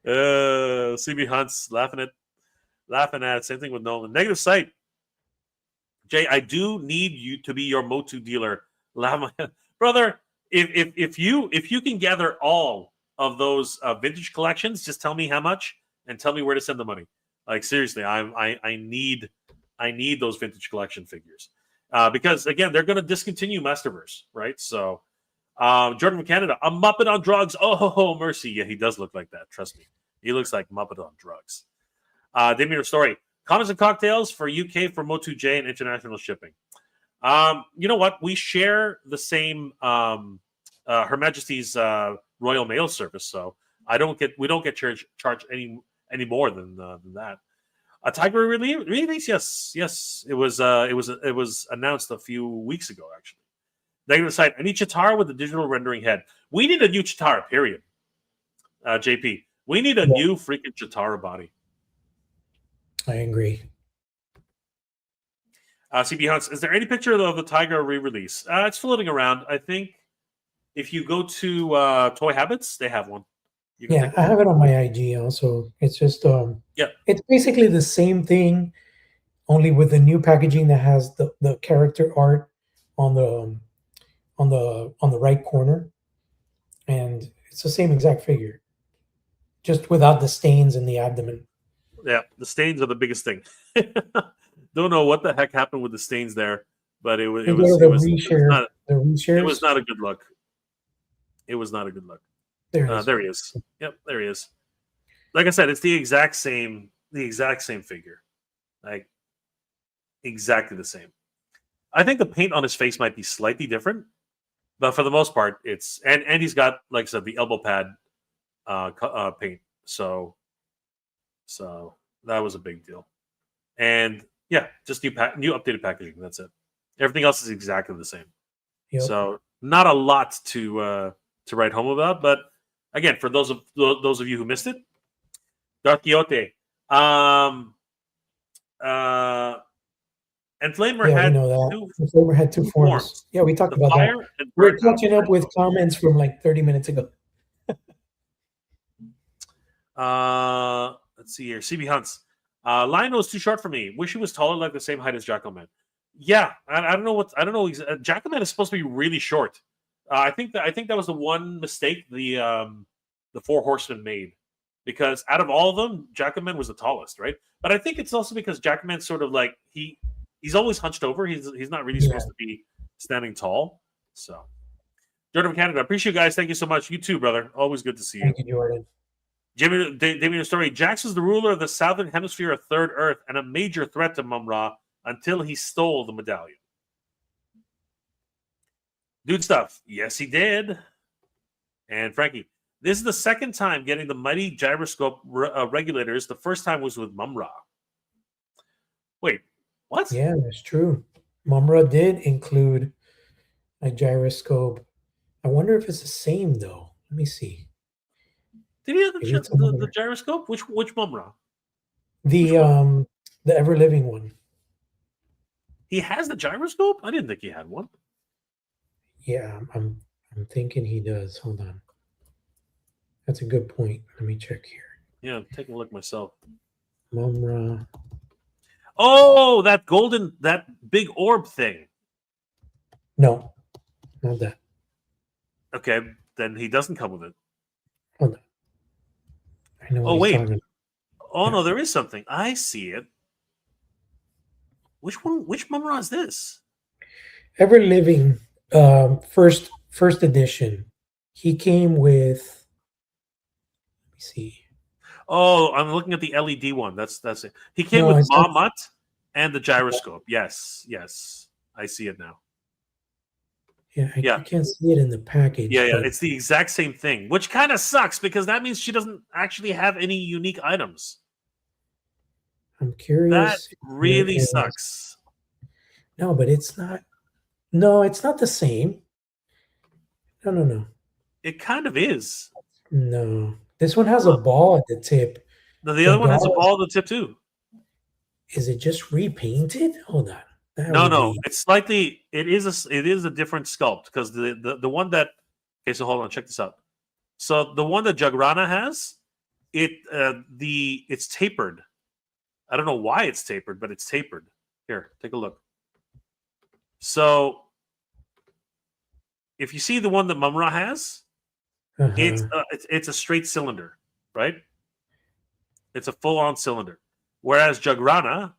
Speaker 2: CB Hunts laughing at. Same thing with Nolan. Negative Sight. Jay, I do need you to be your Motu dealer. Brother, if you can gather all of those vintage collections, just tell me how much and tell me where to send the money. Like seriously, I need those vintage collection figures because again they're going to discontinue Masterverse, right? So Jordan from Canada, a Muppet on drugs. Oh mercy, yeah, he does look like that. Trust me, he looks like Muppet on drugs. Damien Story. Comments and cocktails for UK for Motu-J and international shipping. You know what? We share the same Her Majesty's Royal Mail service, so we don't get charged any more than that. A Tiger release? Yes. It was announced a few weeks ago, actually. Negative side. I need Chitara with the digital rendering head. We need a new Chitara. Period. JP. We need a new freaking Chitara body.
Speaker 1: I agree.
Speaker 2: CB Hunts, is there any picture of the Tiger re-release? It's floating around. I think if you go to Toy Habits, they have one.
Speaker 1: Yeah, I have it on my IG also. It's just it's basically the same thing, only with the new packaging that has the character art on the right corner, and it's the same exact figure, just without the stains in the abdomen.
Speaker 2: Yeah, the stains are the biggest thing. Don't know what the heck happened with the stains there, but it was not a good look. It was not a good look. There he is. Yep, there he is. Like I said, it's the exact same figure, like exactly the same. I think the paint on his face might be slightly different, but for the most part, it's and he's got, like I said, the elbow pad paint. So that was a big deal. And yeah, just new updated packaging. That's it. Everything else is exactly the same. Yep. So not a lot to write home about. But again, for those of you who missed it, Darth Quixote, and Flamer
Speaker 1: had two forms. Yeah, we talked about that. We're catching up with comments from like 30 minutes ago.
Speaker 2: Let's see here. CB Hunts. Lionel is too short for me. Wish he was taller, like the same height as Jackoman. Yeah, I don't know Jackoman is supposed to be really short. I think that was the one mistake the Four Horsemen made, because out of all of them, Jackoman was the tallest, right? But I think it's also because Jackoman's sort of like he's always hunched over. He's not really supposed to be standing tall. So, Jordan from Canada, appreciate you guys. Thank you so much. You too, brother. Always good to see you.
Speaker 1: Thank you, Jordan.
Speaker 2: Damien Story. Jax was the ruler of the southern hemisphere of Third Earth and a major threat to Mumm-Ra until he stole the medallion. Dude stuff. Yes, he did. And Frankie, this is the second time getting the mighty gyroscope regulators. The first time was with Mumm-Ra. Wait, what?
Speaker 1: Yeah, that's true. Mumm-Ra did include a gyroscope. I wonder if it's the same, though. Let me see.
Speaker 2: Did he have the gyroscope? Which Mumm-Ra?
Speaker 1: The ever living one.
Speaker 2: He has the gyroscope? I didn't think he had one.
Speaker 1: Yeah, I'm thinking he does. Hold on. That's a good point. Let me check here.
Speaker 2: Yeah, I'm taking a look myself.
Speaker 1: Mumm-Ra.
Speaker 2: Oh, that big orb thing.
Speaker 1: No, not that.
Speaker 2: Okay, then he doesn't come with it.
Speaker 1: Hold on. I know.
Speaker 2: Oh, wait. Oh, no, there is something. I see it. Which one? Which Mumm-Ra is this?
Speaker 1: Ever Living, first edition. He came with. Let me see.
Speaker 2: Oh, I'm looking at the LED one. That's it. He came with Mumm-Ra and the gyroscope. Yes, I see it now.
Speaker 1: Yeah, I can't see it in the package.
Speaker 2: Yeah, it's the exact same thing, which kind of sucks because that means she doesn't actually have any unique items.
Speaker 1: I'm curious.
Speaker 2: That really sucks.
Speaker 1: No, but it's not. No, it's not the same. No.
Speaker 2: It kind of is.
Speaker 1: No. This one has a ball at the tip.
Speaker 2: The other one has a
Speaker 1: Jagara,
Speaker 2: ball at the tip too.
Speaker 1: is it just repainted? Hold on. That
Speaker 2: No,
Speaker 1: would
Speaker 2: no,
Speaker 1: be.
Speaker 2: it's slightly. It is a different sculpt because the one that. Okay, so hold on, check this out. So the one that Jagrana has, it's tapered. I don't know why it's tapered, but it's tapered. Here, take a look. So if you see the one that Mumm-Ra has, it's a straight cylinder, right? It's a full-on cylinder. Whereas Jagrana,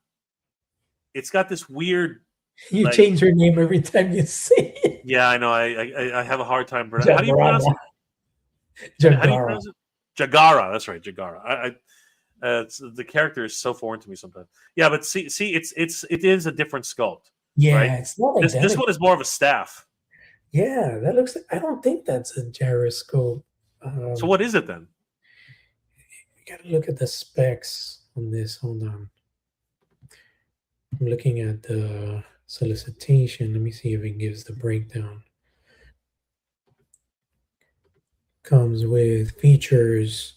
Speaker 2: it's got this weird.
Speaker 1: You
Speaker 2: Like,
Speaker 1: change her name every time you say it.
Speaker 2: yeah, I know. I have a hard time. How do you
Speaker 1: Jagara.
Speaker 2: pronounce it? How do you
Speaker 1: Jagara.
Speaker 2: pronounce it? Jagara. That's right, Jagara. The character is so foreign to me sometimes. Yeah, but see, it is a different sculpt,
Speaker 1: Yeah,
Speaker 2: right?
Speaker 1: it's not
Speaker 2: This
Speaker 1: identical.
Speaker 2: one is more of a staff.
Speaker 1: Yeah, that looks like, I don't think that's a gyroscope.
Speaker 2: So what is it then?
Speaker 1: You gotta look at the specs on this. Hold on. I'm looking at the solicitation. Let me see if it gives the breakdown. Comes with features,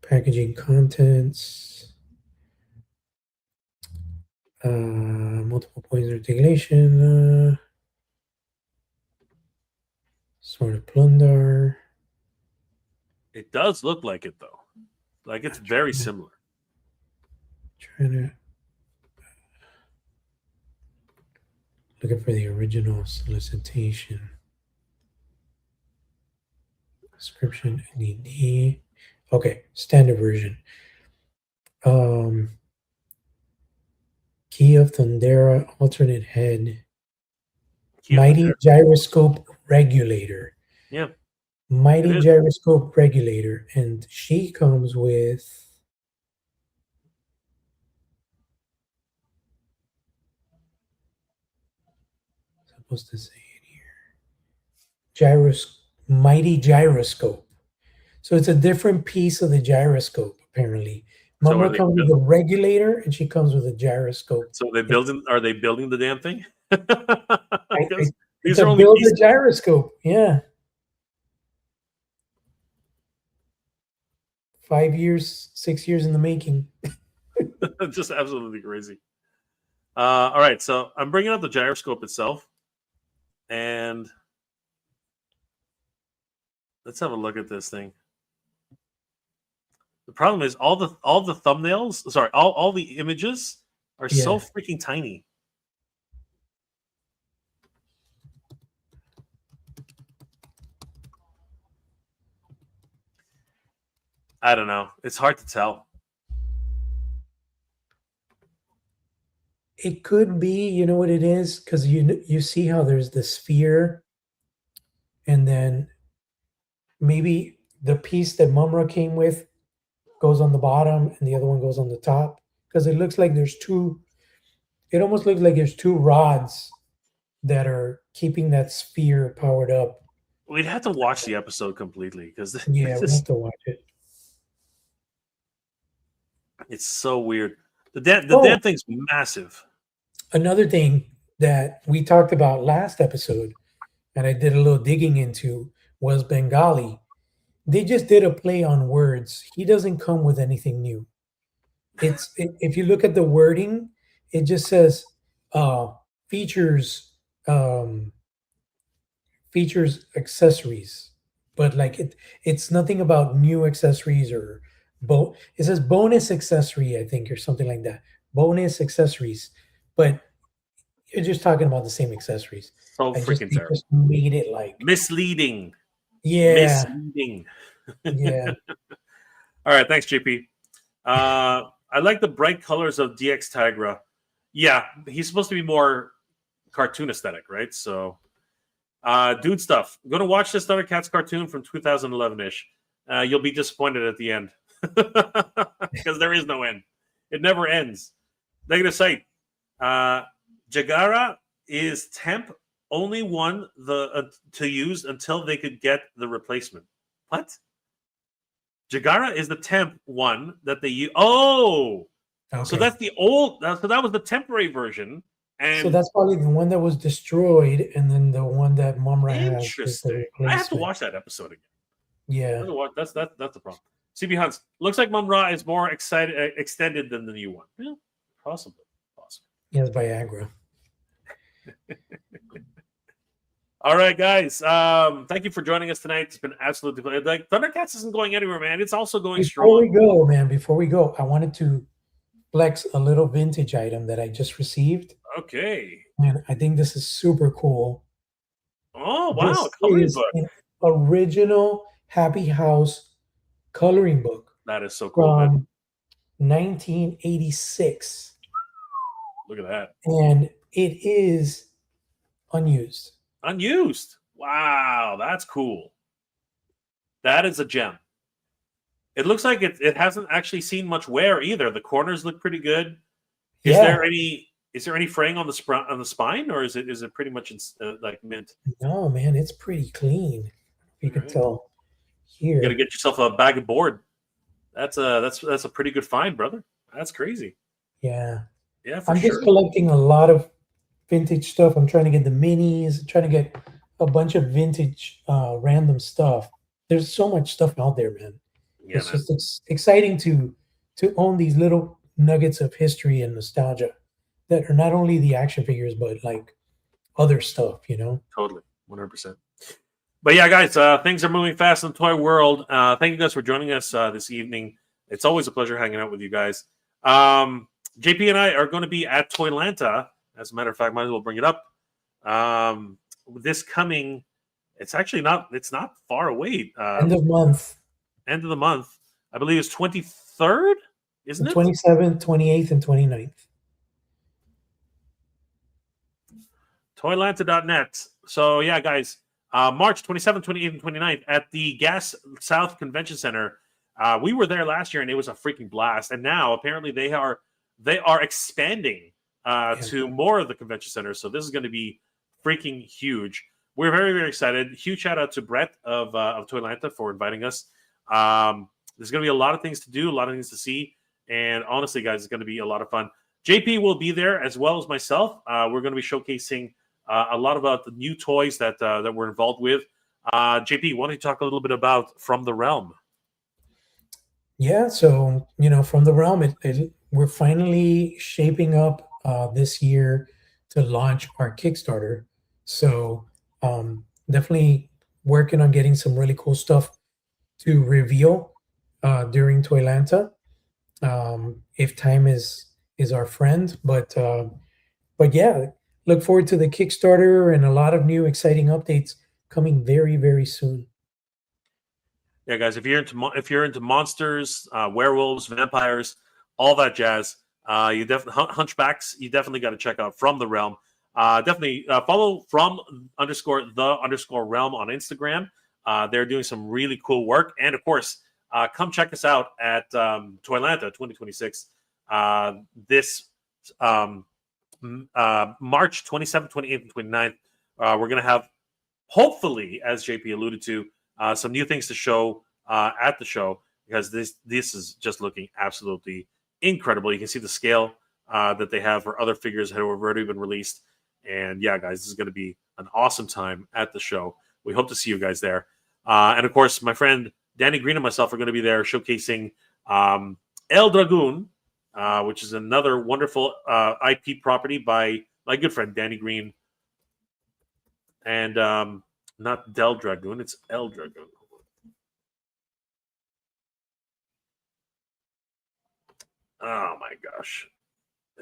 Speaker 1: packaging contents, multiple points of articulation, sort of plunder.
Speaker 2: It does look like it though. Like it's very similar.
Speaker 1: Trying to looking for the original solicitation. Description NED. Okay, standard version. Key of Thundera, alternate head. Mighty gyroscope regulator.
Speaker 2: Yeah.
Speaker 1: Mighty gyroscope regulator. And she comes with supposed to say it here. Mighty gyroscope. So it's a different piece of the gyroscope, apparently. Mumm-Ra comes with a regulator, and she comes with a gyroscope.
Speaker 2: So are they building the damn thing?
Speaker 1: These are only build a gyroscope. Yeah. 5 years, 6 years in the making.
Speaker 2: Just absolutely crazy. All right, so I'm bringing up the gyroscope itself, and let's have a look at this thing. The problem is all the thumbnails, sorry, all the images are so freaking tiny. I don't know. It's hard to tell.
Speaker 1: It could be, you know what it is? Because you see how there's the sphere, and then maybe the piece that Mumm-Ra came with goes on the bottom and the other one goes on the top. Because it looks like there's two, it almost looks like there's two rods that are keeping that sphere powered up.
Speaker 2: We'd have to watch the episode completely because
Speaker 1: we have to watch it.
Speaker 2: It's so weird. The damn thing's massive.
Speaker 1: Another thing that we talked about last episode, and I did a little digging into, was Bengali. They just did a play on words. He doesn't come with anything new. If you look at the wording, it just says features accessories, but like it's nothing about new accessories or it says bonus accessory, I think, or something like that. Bonus accessories, but you're just talking about the same accessories.
Speaker 2: So freaking terrible.
Speaker 1: Just made it like
Speaker 2: misleading.
Speaker 1: Yeah.
Speaker 2: Misleading.
Speaker 1: Yeah.
Speaker 2: All right, thanks, JP. I like the bright colors of DX Tigra. Yeah, he's supposed to be more cartoon aesthetic, right? So, dude stuff. I'm going to watch this Thundercats cartoon from 2011-ish. You'll be disappointed at the end because there is no end. It never ends. Negative site. Jagara is temp only one to use until they could get the replacement. What? Jagara is the temp one that they use. Oh, okay. So that's the old. So that was the temporary version. And
Speaker 1: so that's probably the one that was destroyed, and then the one that Mumm-Ra has.
Speaker 2: Interesting. I have to watch that episode again.
Speaker 1: Yeah,
Speaker 2: that's the problem. CB Hunts, looks like Mumm-Ra is more extended than the new one. Yeah, possibly.
Speaker 1: Yes, Viagra.
Speaker 2: All right, guys. Thank you for joining us tonight. It's been absolutely fun. Like Thundercats isn't going anywhere, man. It's also going
Speaker 1: Before we
Speaker 2: strong.
Speaker 1: go, man, before we go, I wanted to flex a little vintage item that I just received.
Speaker 2: Okay.
Speaker 1: And I think this is super cool.
Speaker 2: Oh, wow.
Speaker 1: This
Speaker 2: Coloring
Speaker 1: is
Speaker 2: book.
Speaker 1: an original Happy House coloring book
Speaker 2: That is so cool, man.
Speaker 1: from 1986.
Speaker 2: Look at that.
Speaker 1: And it is unused.
Speaker 2: Unused. Wow, that's cool. That is a gem. It looks like it hasn't actually seen much wear either. The corners look pretty good. Is there any fraying on the spine, or is it pretty much like mint?
Speaker 1: No, man, it's pretty clean. You can tell here.
Speaker 2: You got to get yourself a bag of board. That's a pretty good find, brother. That's crazy.
Speaker 1: Yeah.
Speaker 2: Yeah, for
Speaker 1: I'm
Speaker 2: sure.
Speaker 1: just collecting a lot of vintage stuff. I'm trying to get the minis, trying to get a bunch of vintage random stuff. There's so much stuff out there, man.
Speaker 2: Yeah,
Speaker 1: it's just exciting to own these little nuggets of history and nostalgia that are not only the action figures, but like other stuff, you know?
Speaker 2: Totally. 100%. But yeah, guys, things are moving fast in the toy world. Thank you guys for joining us this evening. It's always a pleasure hanging out with you guys. JP and I are going to be at Toylanta. As a matter of fact, might as well bring it up. This coming, it's not far away.
Speaker 1: End of month.
Speaker 2: End of the month. I believe it's 23rd, isn't it?
Speaker 1: 27th, 28th, and 29th.
Speaker 2: Toylanta.net. So yeah, guys, March 27th, 28th, and 29th at the Gas South Convention Center. We were there last year and it was a freaking blast. And now apparently they are expanding to more of the convention center. So this is going to be freaking huge. We're very, very excited. Huge shout out to Brett of Toylanta for inviting us. There's going to be a lot of things to do, a lot of things to see. And honestly, guys, it's going to be a lot of fun. JP will be there as well as myself. We're going to be showcasing a lot about the new toys that we're involved with. JP, why don't you talk a little bit about From the Realm?
Speaker 1: Yeah, so, From the Realm, we're finally shaping up this year to launch our Kickstarter. So definitely working on getting some really cool stuff to reveal during Toylanta, if time is our friend. But yeah, look forward to the Kickstarter and a lot of new exciting updates coming very, very soon.
Speaker 2: Yeah, guys, if you're into monsters, werewolves, vampires, all that jazz, you definitely hunchbacks. You definitely got to check out From the Realm. Definitely follow _the_realm on Instagram. They're doing some really cool work, and of course, come check us out at Toylanta 2026. This March 27th, 28th, and 29th. We're going to have, hopefully, as JP alluded to, some new things to show at the show, because this is just looking absolutely incredible. You can see the scale that they have for other figures that have already been released. And yeah, guys, this is going to be an awesome time at the show. We hope to see you guys there. And of course, my friend Danny Green and myself are going to be there showcasing El Dragoon, which is another wonderful IP property by my good friend Danny Green. And not Del Dragoon, it's El Dragoon. Oh my gosh.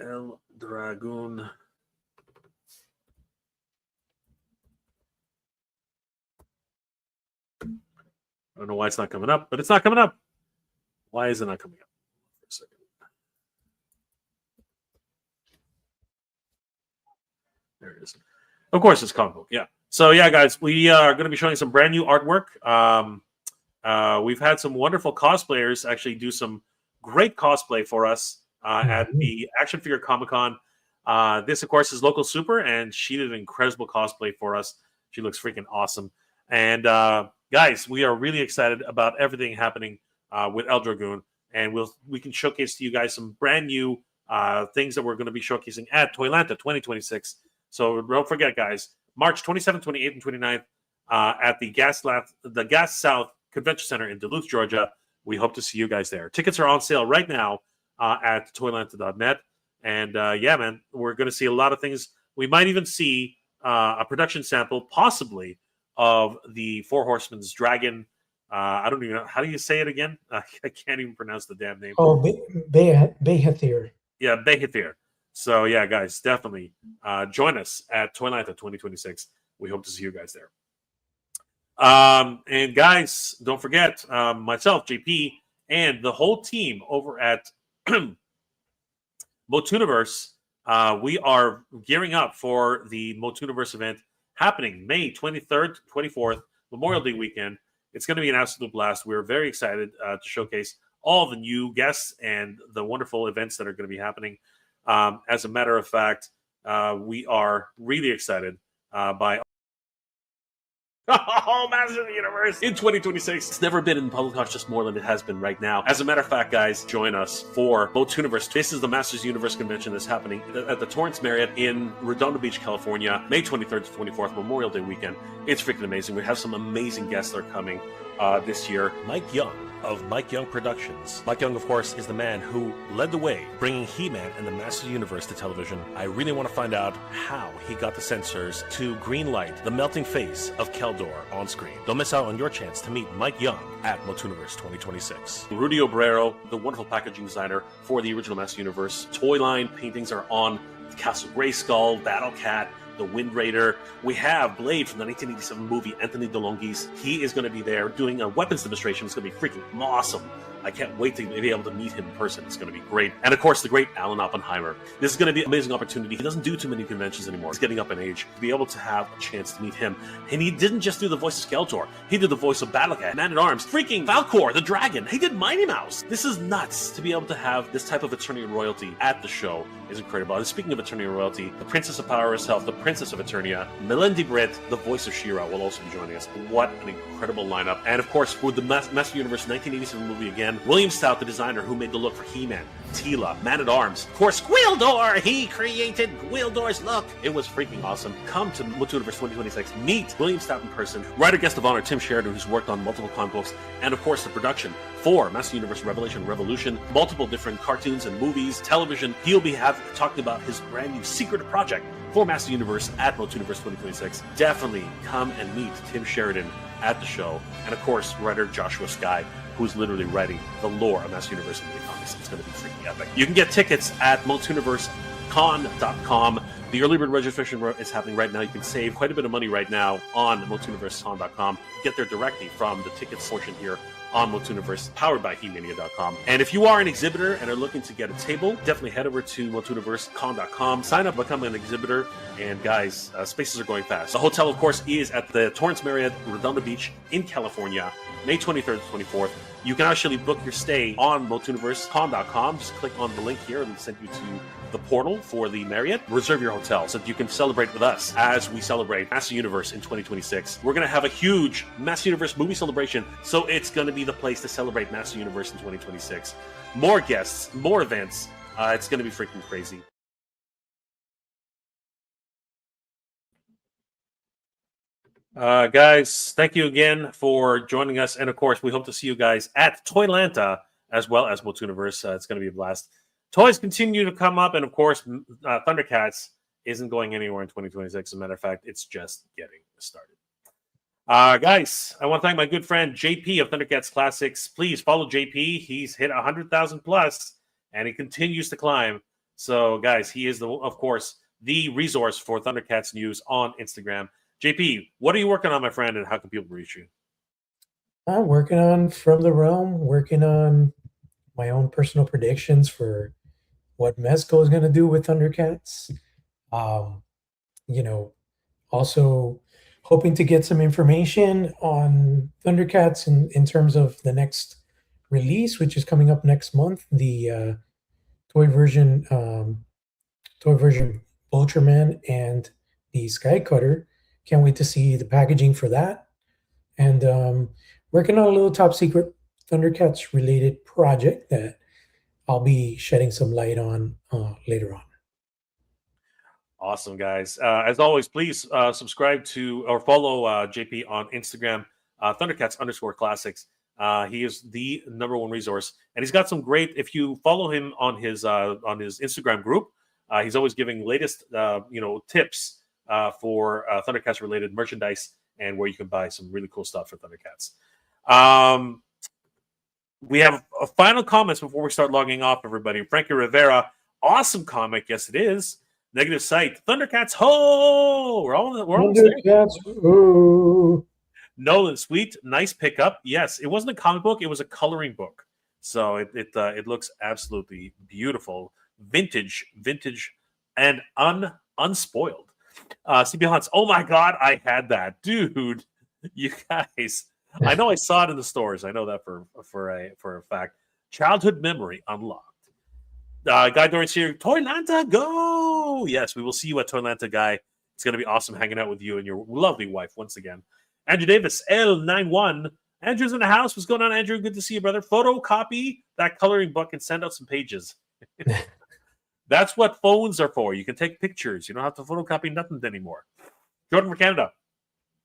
Speaker 2: El Dragoon. I don't know why it's not coming up, but it's not coming up. Why is it not coming up? For a second. There it is. Of course, it's comic book. Yeah. So yeah, guys, we are going to be showing some brand new artwork. We've had some wonderful cosplayers actually do some great cosplay for us at the Action Figure Comic-Con. This, of course, is Local Super, and she did an incredible cosplay for us. She looks freaking awesome. And guys, we are really excited about everything happening with El Dragoon, and we can showcase to you guys some brand new things that we're going to be showcasing at Toylanta 2026. So don't forget, guys, March 27th, 28th, and 29th at the Gas South Convention Center in Duluth, Georgia. We hope to see you guys there. Tickets are on sale right now at toylanta.net. And yeah, man, we're going to see a lot of things. We might even see a production sample, possibly, of the Four Horsemen's Dragon. I don't even know. How do you say it again? I can't even pronounce the damn name.
Speaker 1: Oh, Behathir.
Speaker 2: Yeah, Behithir. So yeah, guys, definitely join us at Toylanta 2026. We hope to see you guys there. And guys, don't forget myself, JP, and the whole team over at Motuniverse. We are gearing up for the Motuniverse event happening May 23rd, 24th, Memorial Day weekend. It's going to be an absolute blast. We're very excited to showcase all the new guests and the wonderful events that are going to be happening. As a matter of fact, we are really excited by oh, Masters of the Universe in 2026. It's never been in public consciousness more than it has been right now. As a matter of fact, guys, join us for Motuniverse. This is the Masters Universe convention that's happening at the Torrance Marriott in Redondo Beach, California, May 23rd to 24th, Memorial Day weekend. It's freaking amazing. We have some amazing guests that are coming this year. Mike Young of Mike Young Productions. Mike Young, of course, is the man who led the way bringing He-Man and the Masters Universe to television. I really want to find out how he got the censors to greenlight the melting face of Keldor on screen. Don't miss out on your chance to meet Mike Young at Motuniverse 2026. Rudy Obrero, the wonderful packaging designer for the original Masters Universe. Toy line paintings are on Castle Grayskull, Battle Cat, the Wind Raider. We have Blade from the 1987 movie, Anthony DeLongis. He is going to be there doing a weapons demonstration. It's going to be freaking awesome. I can't wait to be able to meet him in person. It's going to be great. And of course, the great Alan Oppenheimer. This is going to be an amazing opportunity. He doesn't do too many conventions anymore. He's getting up in age. To be able to have a chance to meet him. And he didn't just do the voice of Skeletor. He did the voice of Battlecat, Man-at-Arms, freaking Falcor, the Dragon. He did Mighty Mouse. This is nuts. To be able to have this type of Eternia royalty at the show is incredible. And speaking of Eternia royalty, the Princess of Power herself, the Princess of Eternia, Melindy Britt, the voice of She-Ra, will also be joining us. What an incredible lineup. And of course, for the Master Universe 1987 movie again, William Stout, the designer who made the look for He-Man, Teela, Man-at-Arms, of course, Gwildor! He created Gwildor's look! It was freaking awesome. Come to Motuniverse 2026, meet William Stout in person, writer guest of honor Tim Sheridan, who's worked on multiple comic books, and of course the production for Master Universe Revelation Revolution, multiple different cartoons and movies, television. He'll be talking about his brand new secret project for Master Universe at Motuniverse 2026. Definitely come and meet Tim Sheridan at the show. And of course, writer Joshua Skye, who's literally writing the lore of Master Universe in the comics. It's going to be freaking epic. You can get tickets at multiversecon.com. The early bird registration is happening right now. You can save quite a bit of money right now on multiversecon.com. Get there directly from the tickets portion here on Motuniverse, powered by He-Mania.com. And if you are an exhibitor and are looking to get a table, definitely head over to multiversecon.com, sign up, become an exhibitor, and guys, spaces are going fast. The hotel, of course, is at the Torrance Marriott, Redondo Beach in California, May 23rd to 24th. You can actually book your stay on multiversecon.com. Just click on the link here and send you to the portal for the Marriott. Reserve your hotel so that you can celebrate with us as we celebrate Master Universe in 2026. We're going to have a huge Master Universe movie celebration, so it's going to be the place to celebrate Master Universe in 2026. More guests, more events. It's going to be freaking crazy. Guys, thank you again for joining us. And of course, we hope to see you guys at Toylanta as well as Motuniverse. It's going to be a blast. Toys continue to come up. And of course, Thundercats isn't going anywhere in 2026. As a matter of fact, it's just getting started. Guys, I want to thank my good friend JP of Thundercats Classics. Please follow JP. He's hit 100,000 plus and he continues to climb. So, guys, he is, of course, the resource for Thundercats news on Instagram. JP, what are you working on, my friend, and how can people reach you?
Speaker 1: I'm working on From the Realm, working on my own personal predictions for what Mezco is going to do with Thundercats. Also hoping to get some information on Thundercats in terms of the next release, which is coming up next month, the toy version Ultraman and the Sky Cutter. Can't wait to see the packaging for that. And working on a little top secret Thundercats related project that I'll be shedding some light on later on.
Speaker 2: Awesome, guys. As always, please subscribe to or follow JP on Instagram, Thundercats_classics. He is the #1 resource, and he's got some great. If you follow him on his Instagram group, he's always giving latest tips for Thundercats related merchandise and where you can buy some really cool stuff for Thundercats. We have final comments before we start logging off, everybody. Frankie Rivera, awesome comic. Yes, it is. Negative Sight, Thundercats ho! We're almost there.
Speaker 1: Ho!
Speaker 2: Nolan, sweet, nice pickup. Yes, it wasn't a comic book; it was a coloring book. So it looks absolutely beautiful, vintage, and unspoiled. CB Hunts, oh my god, I had that, dude. You guys, I know I saw it in the stores. I know that for a fact. Childhood memory unlocked. Guy Dorrance here. Toylanta, go! Yes, we will see you at Toylanta, Guy. It's going to be awesome hanging out with you and your lovely wife once again. Andrew Davis, L91. Andrew's in the house. What's going on, Andrew? Good to see you, brother. Photocopy that coloring book and send out some pages. That's what phones are for. You can take pictures. You don't have to photocopy nothing anymore. Jordan for Canada.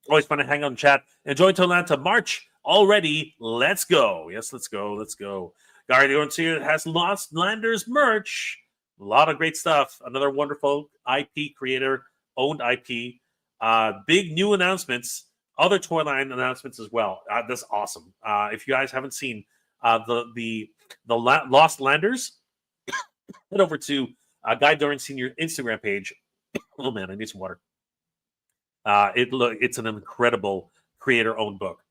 Speaker 2: Always fun to hang out and chat. Enjoy Atlanta. March already. Let's go. Yes, let's go. Let's go. Gary here has Lost Landers merch. A lot of great stuff. Another wonderful IP creator, owned IP. Big new announcements. Other toy line announcements as well. That's awesome. If you guys haven't seen the Lost Landers, head over to Guy Doran Senior Instagram page. Oh man, I need some water. It's an incredible creator-owned book.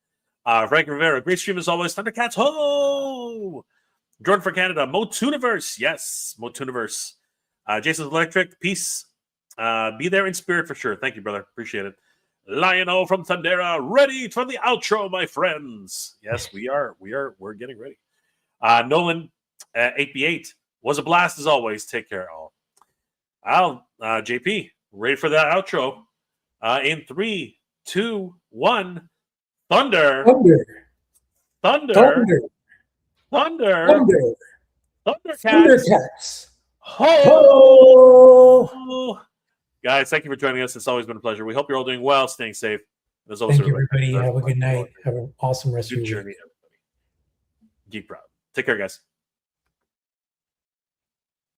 Speaker 2: Frank Rivera, great stream as always. Thundercats, ho! Jordan for Canada, Motuniverse, yes, Motuniverse. Jason's Electric, peace. Be there in spirit for sure. Thank you, brother. Appreciate it. Lion-O from Thundera, ready for the outro, my friends. Yes, we are. We're getting ready. Nolan, 8B8, was a blast as always. Take care, all. JP, ready for that outro. In 3, 2, 1, Thunder. Thundercats. Ho! Guys, thank you for joining us. It's always been a pleasure. We hope you're all doing well, staying safe.
Speaker 1: As always, thank you, everybody. Have a good night. Have an awesome rest of your
Speaker 2: journey, everybody. Geek proud. Take care, guys.